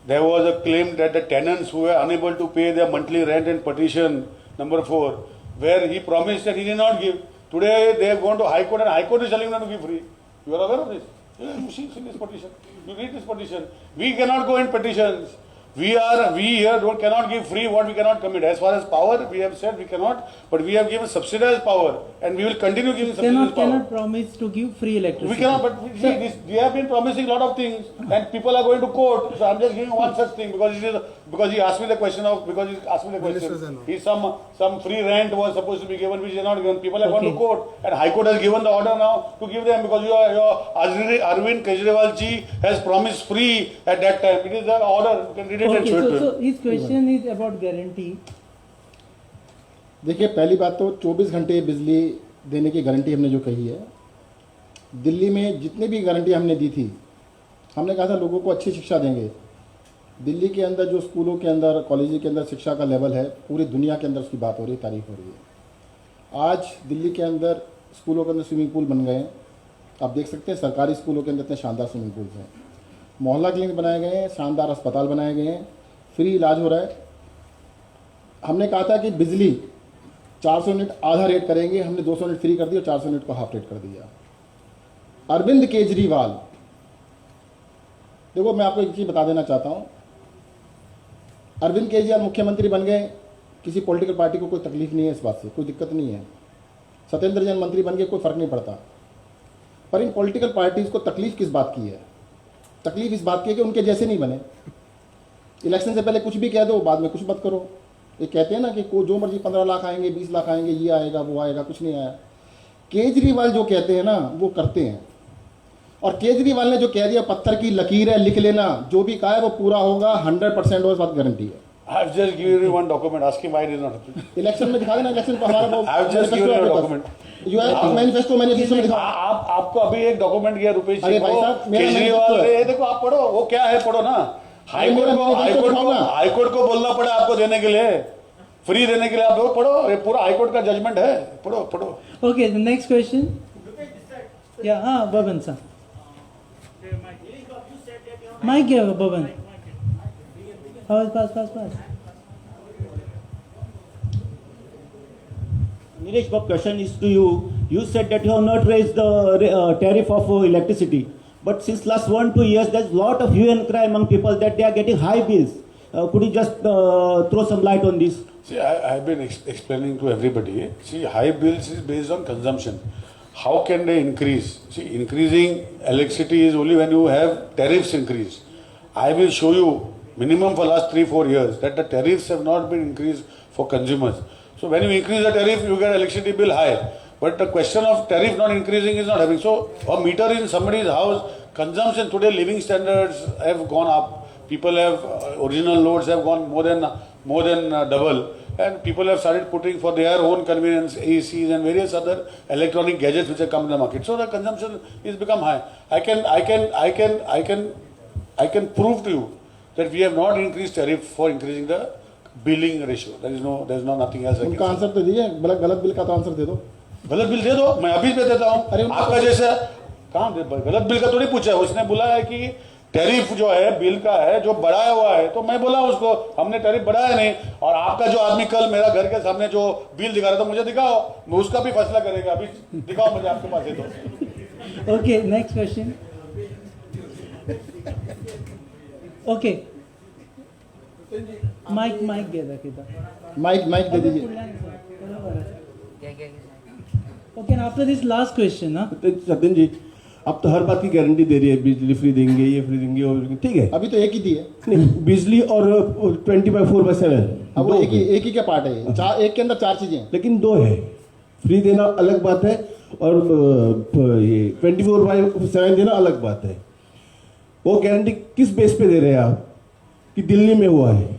there was a claim that the tenants who were unable to pay their monthly rent and petition number 4, where he promised that he did not give. Today they have gone to High Court and High Court is telling them to give free. You are aware of this? You see this petition. You read this petition. We cannot go in petitions. We here cannot give free what we cannot commit. As far as power, we have said we cannot, but we have given subsidized power and we will continue giving subsidized power. Cannot promise to give free electricity. We cannot, but we have been promising a lot of things and people are going to court. So I'm just giving one such thing because he asked me the question. Ministers and all. He's some some free rent was supposed to be given, which is not given. People have gone to Okay. court, and High Court has given the order now to give them because your Arvind Kejriwal ji has promised free at that time. It is the order. You can read it and Okay, show it to so him. his question is about guarantee. देखिए, पहली बात तो 24 घंटे बिजली देने की guarantee हमने जो कही है, दिल्ली में जितनी भी गारंटी हमने दी थी, हमने कहा था लोगों को अच्छी शिक्षा देंगे। दिल्ली के अंदर जो स्कूलों के अंदर, कॉलेज के अंदर शिक्षा का लेवल है, पूरी दुनिया के अंदर उसकी बात हो रही है, तारीफ हो रही है। आज दिल्ली के अंदर स्कूलों के अंदर स्विमिंग पूल बन गए हैं। आप देख सकते हैं सरकारी स्कूलों के अंदर इतने शानदार स्विमिंग पूल्स हैं, मोहल्ला क्लिनिक बनाए गए हैं, शानदार अस्पताल बनाए गए हैं, फ्री इलाज हो रहा है। हमने कहा था कि बिजली 400 यूनिट आधा रेट करेंगे, हमने 200 यूनिट फ्री कर दी और 400 यूनिट को हाफ रेट कर दिया। अरविंद केजरीवाल, देखो मैं आपको एक चीज़ बता देना चाहता हूँ, अरविंद केजरीवाल मुख्यमंत्री बन गए, किसी पॉलिटिकल पार्टी को कोई तकलीफ नहीं है, इस बात से कोई दिक्कत नहीं है। सत्येंद्र जैन मंत्री बन गए, कोई फर्क नहीं पड़ता। पर इन पॉलिटिकल पार्टीज को तकलीफ किस बात की है? तकलीफ इस बात की है कि उनके जैसे नहीं बने। इलेक्शन से पहले कुछ भी कह दो, बाद में कुछ मत करो। ये कहते हैं ना कि जो मर्जी 15 लाख आएंगे, 20 लाख आएंगे, ये आएगा वो आएगा, कुछ नहीं आया। केजरीवाल जो कहते हैं ना वो करते हैं, और केजरीवाल ने जो कह दिया पत्थर की लकीर है, लिख लेना, जो भी कहा है वो पूरा होगा, 100% और बात गारंटी है। I've just given you one document. Ask him why it is not happening. Election में दिखा देना, इलेक्शन को हमारा I've just given you a document. You have manifesto में दिखाओ। आपको अभी एक डॉक्यूमेंट दिया रुपेश जी अरे को, भाई साहब, मेरा केजरीवाल manifesto ने, है। ये देखो आप पढ़ो, वो क्या है पढ़ो ना। हाईकोर्ट को बोलना पड़ा आपको देने के लिए, फ्री देने के लिए। आप वो पढ़ो, ये पूरा हाईकोर्ट का जजमेंट है, पढ़ो पढ़ो। Okay, the next question. Yeah, Baban sir. Mic here, Baban. Pass. Nilesh, my question is to you. You said that you have not raised the tariff of electricity, but since last 1-2 years, there's a lot of hue and cry among people that they are getting high bills. Could you just throw some light on this? See, I've been explaining to everybody. See, high bills is based on consumption. How can they increase? See, increasing electricity is only when you have tariffs increase. I will show you minimum for last 3-4 years that the tariffs have not been increased for consumers. So when you increase the tariff, you get electricity bill high. But the question of tariff not increasing is not happening. So a meter in somebody's house, consumption today, living standards have gone up. People have original loads have gone more than double, and people have started putting for their own convenience ACs and various other electronic gadgets which have come in the market. So the consumption is become high. I can prove to you that we have not increased tariff for increasing the billing ratio. There is no nothing else. I उनका can say. Answer तो दीजिए, गलत bill का तो answer दे दो। गलत bill दे दो, मैं अभी पे देता हूँ। अरे उनको- आपका जैसा कहाँ गलत बिल का थोड़ी पूछा है, उसने बोला है कि टैरिफ जो है बिल का है जो बढ़ाया हुआ है, तो मैं बोला उसको हमने टैरिफ बढ़ाया नहीं। और आपका जो आदमी कल मेरा घर के सामने जो बिल दिखा रहा था, मुझे दिखाओ, मैं उसका भी फैसला करेगा। अभी दिखाओ मुझे, आपके पास है तो। Okay, next question. Okay. Mic दे रखा था. माइक दे दीजिए। Okay, and after this last question, ना? सत्येंद्र जी, अब तो हर बात की गारंटी दे रही है, बिजली फ्री देंगे, ये फ्री देंगे, वो फ्री, ठीक है। अभी तो एक ही दी है। नहीं, बिजली और 24/7 अब वो दो एक ही का पार्ट है ये। एक के अंदर 4 चीजें हैं। लेकिन 2 है। फ्री देना अलग बात है, और ये 24/7 देना अलग बात है। वो गारंटी किस बेस पे दे रहे हैं आप कि दिल्ली में हुआ है?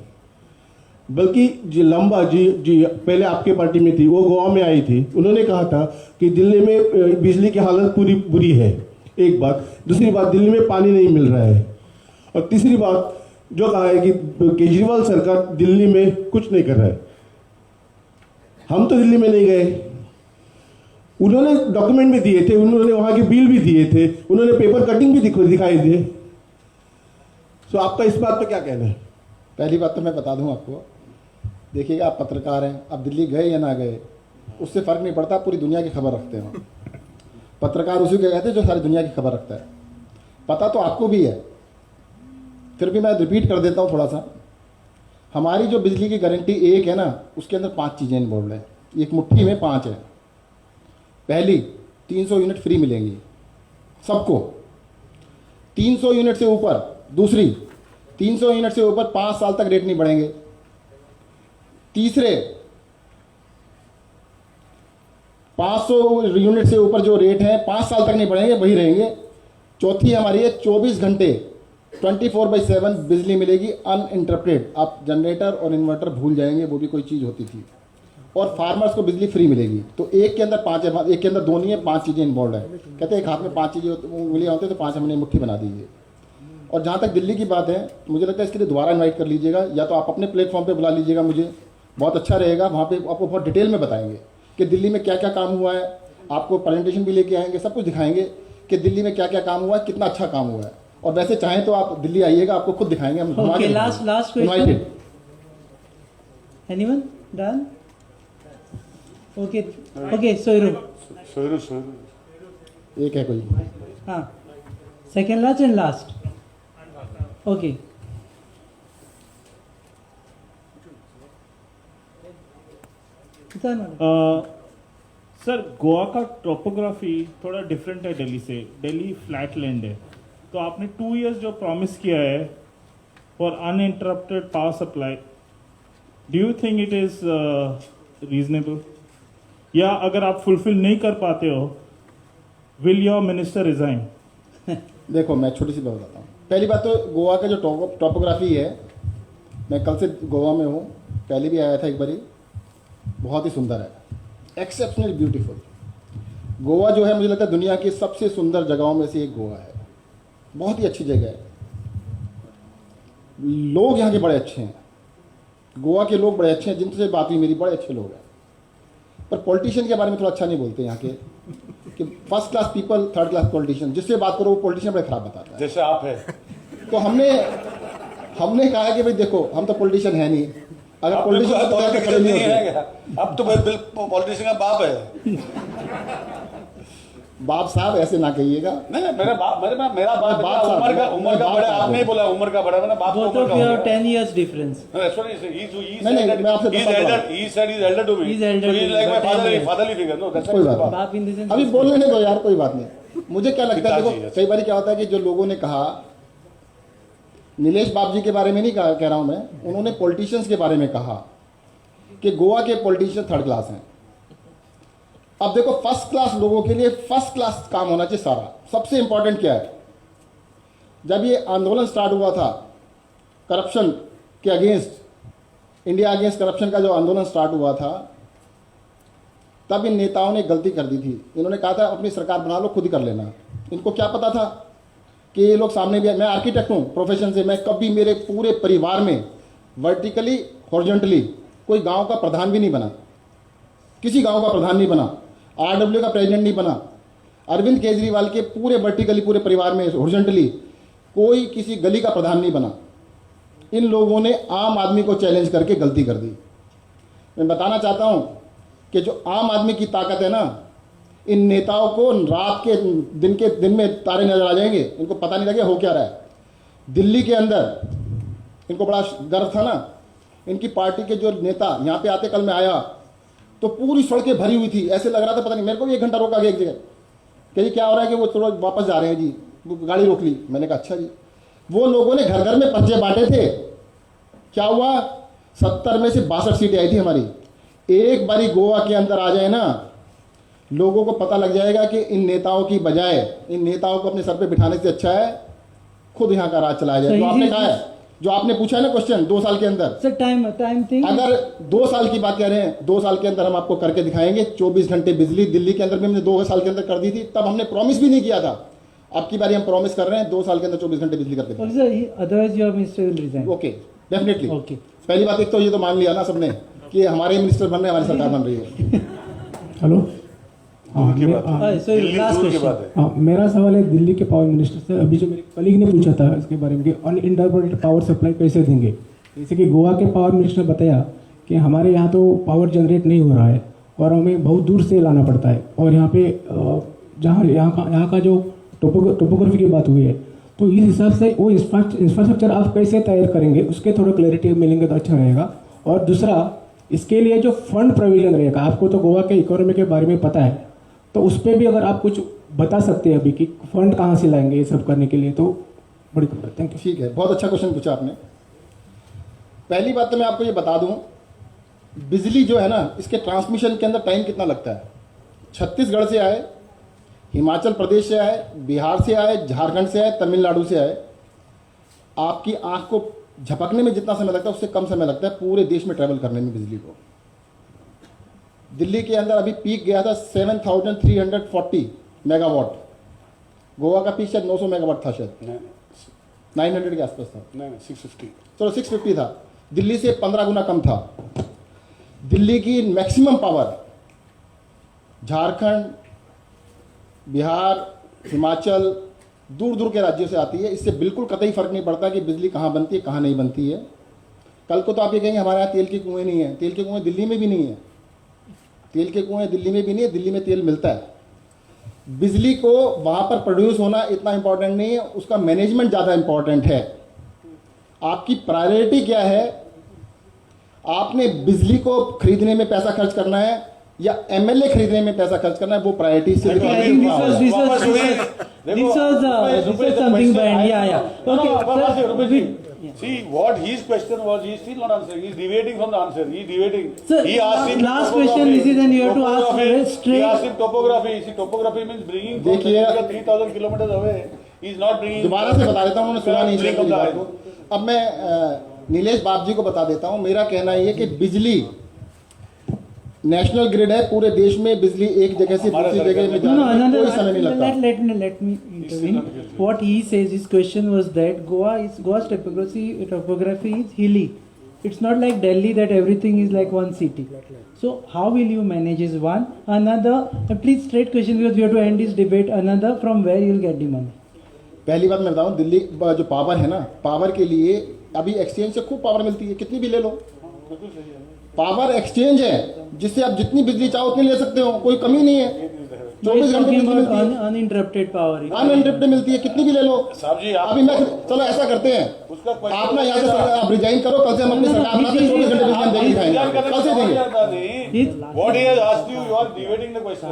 बल्कि जी लंबा जी पहले आपके पार्टी में थी, वो गोवा में आई थी, उन्होंने कहा था कि दिल्ली में बिजली की हालत पूरी बुरी है। एक बात। दूसरी बात, दिल्ली में पानी नहीं मिल रहा है। और तीसरी बात जो कहा है कि केजरीवाल सरकार दिल्ली में कुछ नहीं कर रहा है। हम तो दिल्ली में नहीं गए, उन्होंने डॉक्यूमेंट भी दिए थे, उन्होंने वहां के बिल भी दिए थे, उन्होंने पेपर कटिंग भी दिखाई दी। तो आपका इस बात पर क्या कहना है? पहली बात तो मैं बता दूं आपको, देखिएगा आप पत्रकार हैं, आप दिल्ली गए या ना गए उससे फर्क नहीं पड़ता, पूरी दुनिया की खबर रखते हैं। पत्रकार उसी को कहते हैं जो सारी दुनिया की खबर रखता है। पता तो आपको भी है, फिर भी मैं रिपीट कर देता हूँ थोड़ा सा। हमारी जो बिजली की गारंटी एक है ना, उसके अंदर 5 चीज़ें इन्वॉल्व हैं। एक मुट्ठी में 5 है। पहली, 300 यूनिट फ्री मिलेंगी सबको, 300 यूनिट से ऊपर। दूसरी, 300 यूनिट से ऊपर 5 साल तक रेट नहीं बढ़ेंगे। तीसरे, 500 यूनिट से ऊपर जो रेट है 5 साल तक नहीं बढ़ेंगे, वही रहेंगे। चौथी हमारी है 24 घंटे 24/7 बिजली मिलेगी अनइंटरप्टेड। आप जनरेटर और इन्वर्टर भूल जाएंगे, वो भी कोई चीज़ होती थी। और फार्मर्स को बिजली फ्री मिलेगी। तो एक के अंदर 5 है, एक के अंदर 2 नहीं है, 5 चीज़ें इन्वॉल्व है। कहते हैं एक हाथ में 5 चीज़ें उंगलियाँ होती है, तो 5 हमने मुट्ठी बना दीजिए। और जहाँ तक दिल्ली की बात है, मुझे लगता है इसके लिए दोबारा इन्वाइट कर लीजिएगा, या तो आप अपने प्लेटफॉर्म पे बुला लीजिएगा मुझे, बहुत अच्छा रहेगा। वहाँ पे आपको बहुत डिटेल में बताएंगे कि दिल्ली में क्या क्या काम हुआ है। आपको प्रेजेंटेशन भी लेके आएंगे, सब कुछ दिखाएंगे कि दिल्ली में क्या क्या काम हुआ है, कितना अच्छा काम हुआ है। और वैसे चाहें तो आप दिल्ली आइएगा, आपको खुद दिखाएंगे हम। Okay, last question. Invited. Anyone? Done? Okay, Soiru. Soiru. एक है कोई। हाँ. Second last and last. Okay. Sir, Goa का टोपोग्राफी थोड़ा डिफरेंट है दिल्ली से। दिल्ली फ्लैट लैंड है, तो आपने 2 इयर्स जो प्रॉमिस किया है for uninterrupted power supply, do you think it is reasonable? या अगर आप फुलफिल नहीं कर पाते हो, विल योर मिनिस्टर रिजाइन? देखो, मैं छोटी सी बात बताता हूँ। पहली बात तो गोवा का जो टोपोग्राफी है, मैं कल से गोवा में हूँ, पहले भी आया था एक बारी, बहुत ही सुंदर है, एक्सेप्शनल ब्यूटीफुल। गोवा जो है मुझे लगता है दुनिया की सबसे सुंदर जगहों में से एक गोवा है। बहुत ही अच्छी जगह है, लोग यहाँ के बड़े अच्छे हैं, गोवा के लोग बड़े अच्छे हैं, जिनसे बात हुई मेरी, बड़े अच्छे लोग हैं। पर पॉलिटिशियन के बारे में थोड़ा अच्छा नहीं बोलते यहाँ के, कि first class people, third class politician, जिससे बात करो वो पॉलिटिशियन बड़े खराब बताता है। जैसे आप है, तो हमने कहा कि भाई देखो, हम तो पॉलिटिशियन है नहीं, अगर पॉलिटिशियन तो खड़े नहीं होते। अब तो पॉलिटिशियन का बाप है। बाप साहब ऐसे ना कहिएगा। नहीं, मेरा बाप बाप साहब, उम्र का बड़ा। आपने ही बोला उम्र का बड़ा, मैंने बाप Both of you have 10 years difference. नहीं, मैं आपसे He's elder to me. He's elder So to he's you, like my but 10 years. fatherly figure. No, that's कोई not बात बाप। बाप in the sense. अभी बोल लेने दो यार, कोई बात नहीं। मुझे क्या लगता है, पिताजी, देखो कई बार क्या होता है कि जो लोगों ने कहा, नीलेश बाबू जी के बारे में नहीं कह रहा हूं मैं, उन्होंने पॉलिटिशियंस के बारे में कहा कि गोवा के पॉलिटिशियन थर्ड क्लास हैं। अब देखो, फर्स्ट क्लास लोगों के लिए फर्स्ट क्लास काम होना चाहिए सारा। सबसे इंपॉर्टेंट क्या है, जब ये आंदोलन स्टार्ट हुआ था करप्शन के अगेंस्ट, इंडिया अगेंस्ट करप्शन का जो आंदोलन स्टार्ट हुआ था, तब इन नेताओं ने गलती कर दी थी। इन्होंने कहा था अपनी सरकार बना लो, खुद ही कर लेना। इनको क्या पता था कि ये लोग सामने भी। मैं आर्किटेक्ट हूँ प्रोफेशन से, मैं कभी मेरे पूरे परिवार में वर्टिकली हॉरिजॉन्टली कोई गांव का प्रधान भी नहीं बना, किसी गांव का प्रधान नहीं बना, आरडब्ल्यू का प्रेसिडेंट नहीं बना। अरविंद केजरीवाल के पूरे वर्टिकली पूरे परिवार में हॉरिजॉन्टली कोई किसी गली का प्रधान नहीं बना। इन लोगों ने आम आदमी को चैलेंज करके गलती कर दी। मैं बताना चाहता हूं कि जो आम आदमी की ताकत है ना, इन नेताओं को रात के दिन में तारे नजर आ जाएंगे, इनको पता नहीं लगेगा हो क्या रहा है। दिल्ली के अंदर इनको बड़ा गर्व था ना, इनकी पार्टी के जो नेता यहाँ पे आते, कल मैं आया तो पूरी सड़कें भरी हुई थी, ऐसे लग रहा था पता नहीं। मेरे को भी 1 घंटा रोका गया एक जगह कि जी क्या हो रहा है, कि वो थोड़ा वापस जा रहे हैं जी, वो गाड़ी रोक ली। मैंने कहा अच्छा जी। वो लोगों ने घर घर में पर्चे बांटे थे। क्या हुआ, 70 में से 62 सीटें आई थी हमारी। एक बारी गोवा के अंदर आ जाए ना, लोगों को पता लग जाएगा कि इन नेताओं की बजाय, इन नेताओं को अपने सर पे बिठाने से अच्छा है खुद यहाँ का राज चलाया जाए। जो आपने कहा है, जो आपने पूछा है ना क्वेश्चन, 2 साल के अंदर, Sir, time thing. अगर 2 साल की बात कह रहे हैं, 2 साल के अंदर हम आपको करके दिखाएंगे। 24 घंटे बिजली दिल्ली के अंदर भी हमने 2 साल के अंदर कर दी थी, तब हमने प्रॉमिस भी नहीं किया था। अब की बारी हम प्रॉमिस कर रहे हैं 2 साल के अंदर 24 घंटे बिजली करके Okay, sir, otherwise your minister will resign. Okay, definitely. Okay. पहली बात एक तो ये तो मान लिया ना सबने कि हमारे मिनिस्टर बन रहे हैं, हमारी सरकार बन रही है। हेलो। हाँ, की बात है। Sorry, दिल्ली last दूर की question. बात है। हाँ, मेरा सवाल है दिल्ली के पावर मिनिस्टर से। अभी जो मेरे कलीग ने पूछा था इसके बारे में कि अनइंटरप्टेड पावर सप्लाई कैसे देंगे। जैसे कि गोवा के पावर मिनिस्टर ने बताया कि हमारे यहाँ तो पावर जनरेट नहीं हो रहा है और हमें बहुत दूर से लाना पड़ता है, और यहाँ पे जहाँ यहाँ का जो टोपोग्राफी की बात हुई है, तो इस हिसाब से वो इंफ्रास्ट्रक्चर आप कैसे तैयार करेंगे, उसके थोड़ा क्लैरिटी मिलेंगे तो अच्छा रहेगा। और दूसरा, इसके लिए जो फंड प्रोविजन रहेगा, आपको तो गोवा के इकोनॉमी के बारे में पता है, तो उस पर भी अगर आप कुछ बता सकते हैं अभी कि फंड कहाँ से लाएंगे ये सब करने के लिए, तो बड़ी थैंक यू। ठीक है, बहुत अच्छा क्वेश्चन पूछा आपने। पहली बात तो मैं आपको ये बता दूं, बिजली जो है ना, इसके ट्रांसमिशन के अंदर टाइम कितना लगता है। छत्तीसगढ़ से आए, हिमाचल प्रदेश से आए, बिहार से आए, झारखंड से आए, तमिलनाडु से आए, आपकी आंख को झपकने में जितना समय लगता है उससे कम समय लगता है पूरे देश में ट्रैवल करने में बिजली को। दिल्ली के अंदर अभी पीक गया था 7340 मेगावाट, गोवा का पीक शायद 900 मेगावाट था, शायद 900 के आसपास था, नहीं 650। चलो 650 था, दिल्ली से 15 गुना कम था। दिल्ली की मैक्सिमम पावर झारखंड, बिहार, हिमाचल, दूर दूर के राज्यों से आती है। इससे बिल्कुल कतई फर्क नहीं पड़ता कि बिजली कहाँ बनती है कहाँ नहीं बनती है। कल को तो आप ये कहेंगे हमारे यहाँ तेल के कुएं नहीं है, तेल के कुएं दिल्ली में भी नहीं है, तेल के कुएं दिल्ली में भी नहीं है, दिल्ली में तेल मिलता है। बिजली को वहाँ पर प्रोड्यूस होना इतना इंपॉर्टेंट नहीं है, उसका मैनेजमेंट ज़्यादा इंपॉर्टेंट है। आपकी प्रायोरिटी क्या है, आपने बिजली को खरीदने में पैसा खर्च करना है या एमएलए खरीदने में पैसा खर्च करना है, वो प्रायोरिटी से I think this was something bad. Yeah. Okay. See, what his question was, he is still not answering. He is deviating from the answer. He is deviating. Sir, He asked him last topography. question, this is, and you have to ask Topography. straight. He asked him topography. See, topography means bringing from देखिए, 3,000 kilometers away. He is not bringing. दोबारा से बता देता हूँ, उन्होंने सुना नहीं Bring मेरी from the बात को। अब मैं नीलेश बाप जी को बता देता हूँ। मेरा कहना ये है कि बिजली नेशनल ग्रिड है, पूरे देश में बिजली एक जगह से दूसरी जगह में No, जाने में another. कोई समय नहीं लगता। Let me intervene. What he says, his question was that Goa's topography is hilly. It's not like Delhi that everything is like one city. So how will you manage is one. Another, please straight question because we have to end this debate. Another, from where you will get the money? पहली बात मैं बताऊँ, दिल्ली जो power है ना, power के लिए अभी एक्सचेंज से खूब पावर मिलती है, कितनी भी ले लो। पावर एक्सचेंज है जिससे आप जितनी बिजली चाहो उतनी ले सकते हो, कोई कमी नहीं है। 24 घंटे बिजली मिलती है, Uninterrupted power. अनलिमिटेड मिलती है, कितनी भी ले लो। साहब जी, आप अभी मैं चलो ऐसा करते हैं, उसका question आप ना यहाँ से आप रिजाइन करो, कल से हम अपनी सरकार बनाते हैं, 24 घंटे बिजली हम देंगे, दिखाएंगे, कल से देंगे। What he has asked you, you are deviating the question.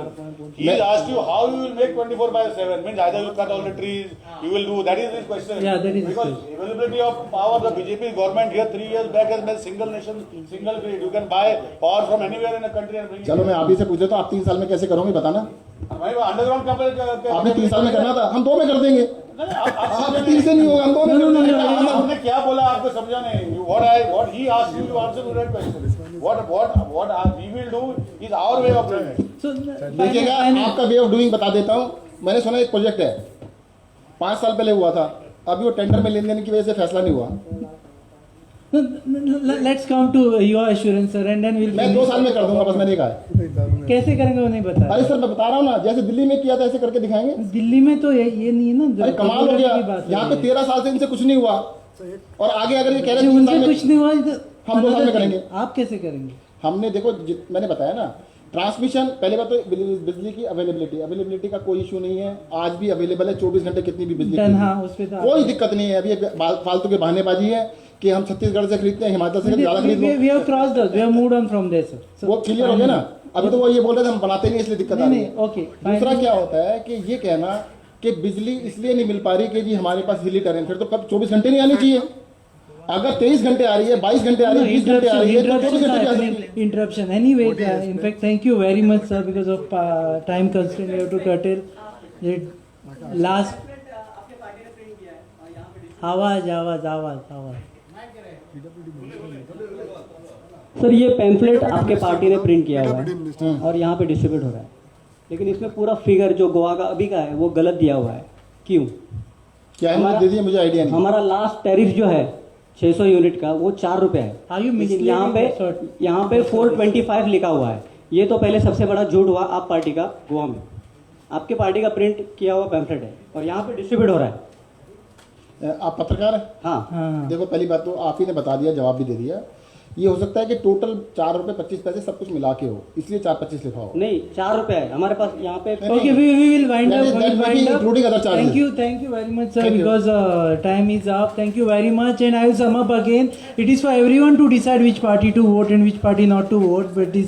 He has asked you how you will make 24/7. Means either you cut all the trees, you will do. That is his question. Yeah, that is his because question. availability of power, the BJP government here 3 years back has made single nation, single grid. You can buy power from anywhere in the country and bring it. चलो मैं आप ही से पूछ लेता हूँ, आप 3 साल में कैसे करोगे बताना। भाई अंडरग्राउंड आपने 3 साल में करना था, हम 2 में कर देंगे। आप 3 से नहीं होगा, हम 2 में कर देंगे। हमने क्या बोला आपको समझा नहीं। What he asked you, you answer to that question. What we will do is our way of doing it. So देखिएगा, आपका वे ऑफ डूइंग बता देता हूँ। मैंने सुना एक प्रोजेक्ट है 5 साल पहले हुआ था, अभी वो टेंडर में लेन देन की वजह से फैसला नहीं हुआ। let's come to your assurance, sir, and then we'll. मैं 2 साल में कर दूंगा, बस मैंने कहा है। कैसे करेंगे वो नहीं बता। अरे सर मैं बता रहा हूँ ना, जैसे दिल्ली में किया था ऐसे करके दिखाएंगे। दिल्ली में तो ये नहीं है ना। अरे कमाल हो गया, की बात यहाँ पे है। 13 साल से इनसे कुछ नहीं हुआ और आगे अगर ये कह रहे हैं उनसे कुछ नहीं हुआ, हम 2 साल में करेंगे। आप कैसे करेंगे? हमने देखो मैंने बताया ना, ट्रांसमिशन पहले बात तो बिजली की अवेलेबिलिटी का कोई इशू नहीं है, आज भी अवेलेबल है 24 घंटे कितनी भी बिजली हाँ, उस पे तो कोई दिक्कत नहीं है। अभी फालतू के बहानेबाजी है कि हम छत्तीसगढ़ से खरीदते हैं, हिमाचल से ज्यादा खरीद लो। we have crossed those, we have moved on from there, sir. वो क्लियर हो गया ना। अभी तो वो ये बोल रहे थे हम बनाते नहीं इसलिए दिक्कत आ रही है। ओके। दूसरा क्या होता है कि ये कहना कि बिजली इसलिए नहीं मिल पा रही कि जी हमारे पास हिली टेरेन, फिर तो कब 24 घंटे नहीं आनी चाहिए। अगर 23 घंटे आ रही है, 22 घंटे आ रही है, 20 घंटे आ रही है, तो 24 घंटे आ सकती है। Interruption. Anyway, in fact, thank you very much, sir, because of time constraint, we have to curtail it. Last. आवाज। सर ये पैम्फलेट आपके पार्टी ने प्रिंट किया हुआ है और यहाँ पे डिस्ट्रीब्यूट हो रहा है, लेकिन इसमें पूरा फिगर जो गोवा का अभी का है वो गलत दिया हुआ है। क्यों? क्या है मुझे दे दीजिए, मुझे आइडिया नहीं। हमारा लास्ट टैरिफ जो है 600 यूनिट का वो 4 रुपए है, लेकिन यहाँ पे 425 लिखा हुआ है। ये तो पहले सबसे बड़ा झूठ हुआ आप पार्टी का गोवा में। आपके पार्टी का प्रिंट किया हुआ पैम्फलेट है और यहाँ पे डिस्ट्रीब्यूट हो रहा है। आप पत्रकार हैं? हाँ। देखो पहली बात तो आप ही ने बता दिया, जवाब भी दे दिया। ये हो सकता है कि टोटल 4 रुपए 25 पैसे सब कुछ मिला के हो, इसलिए 4.25 लिखा हो। नहीं 4 रुपए है हमारे पास यहाँ पे। Okay, we will wind up. Including other charges. Thank you very much, sir, because time is up. Thank you very much, and I will sum up again. It is for everyone to decide which party to vote and which party not to vote, but this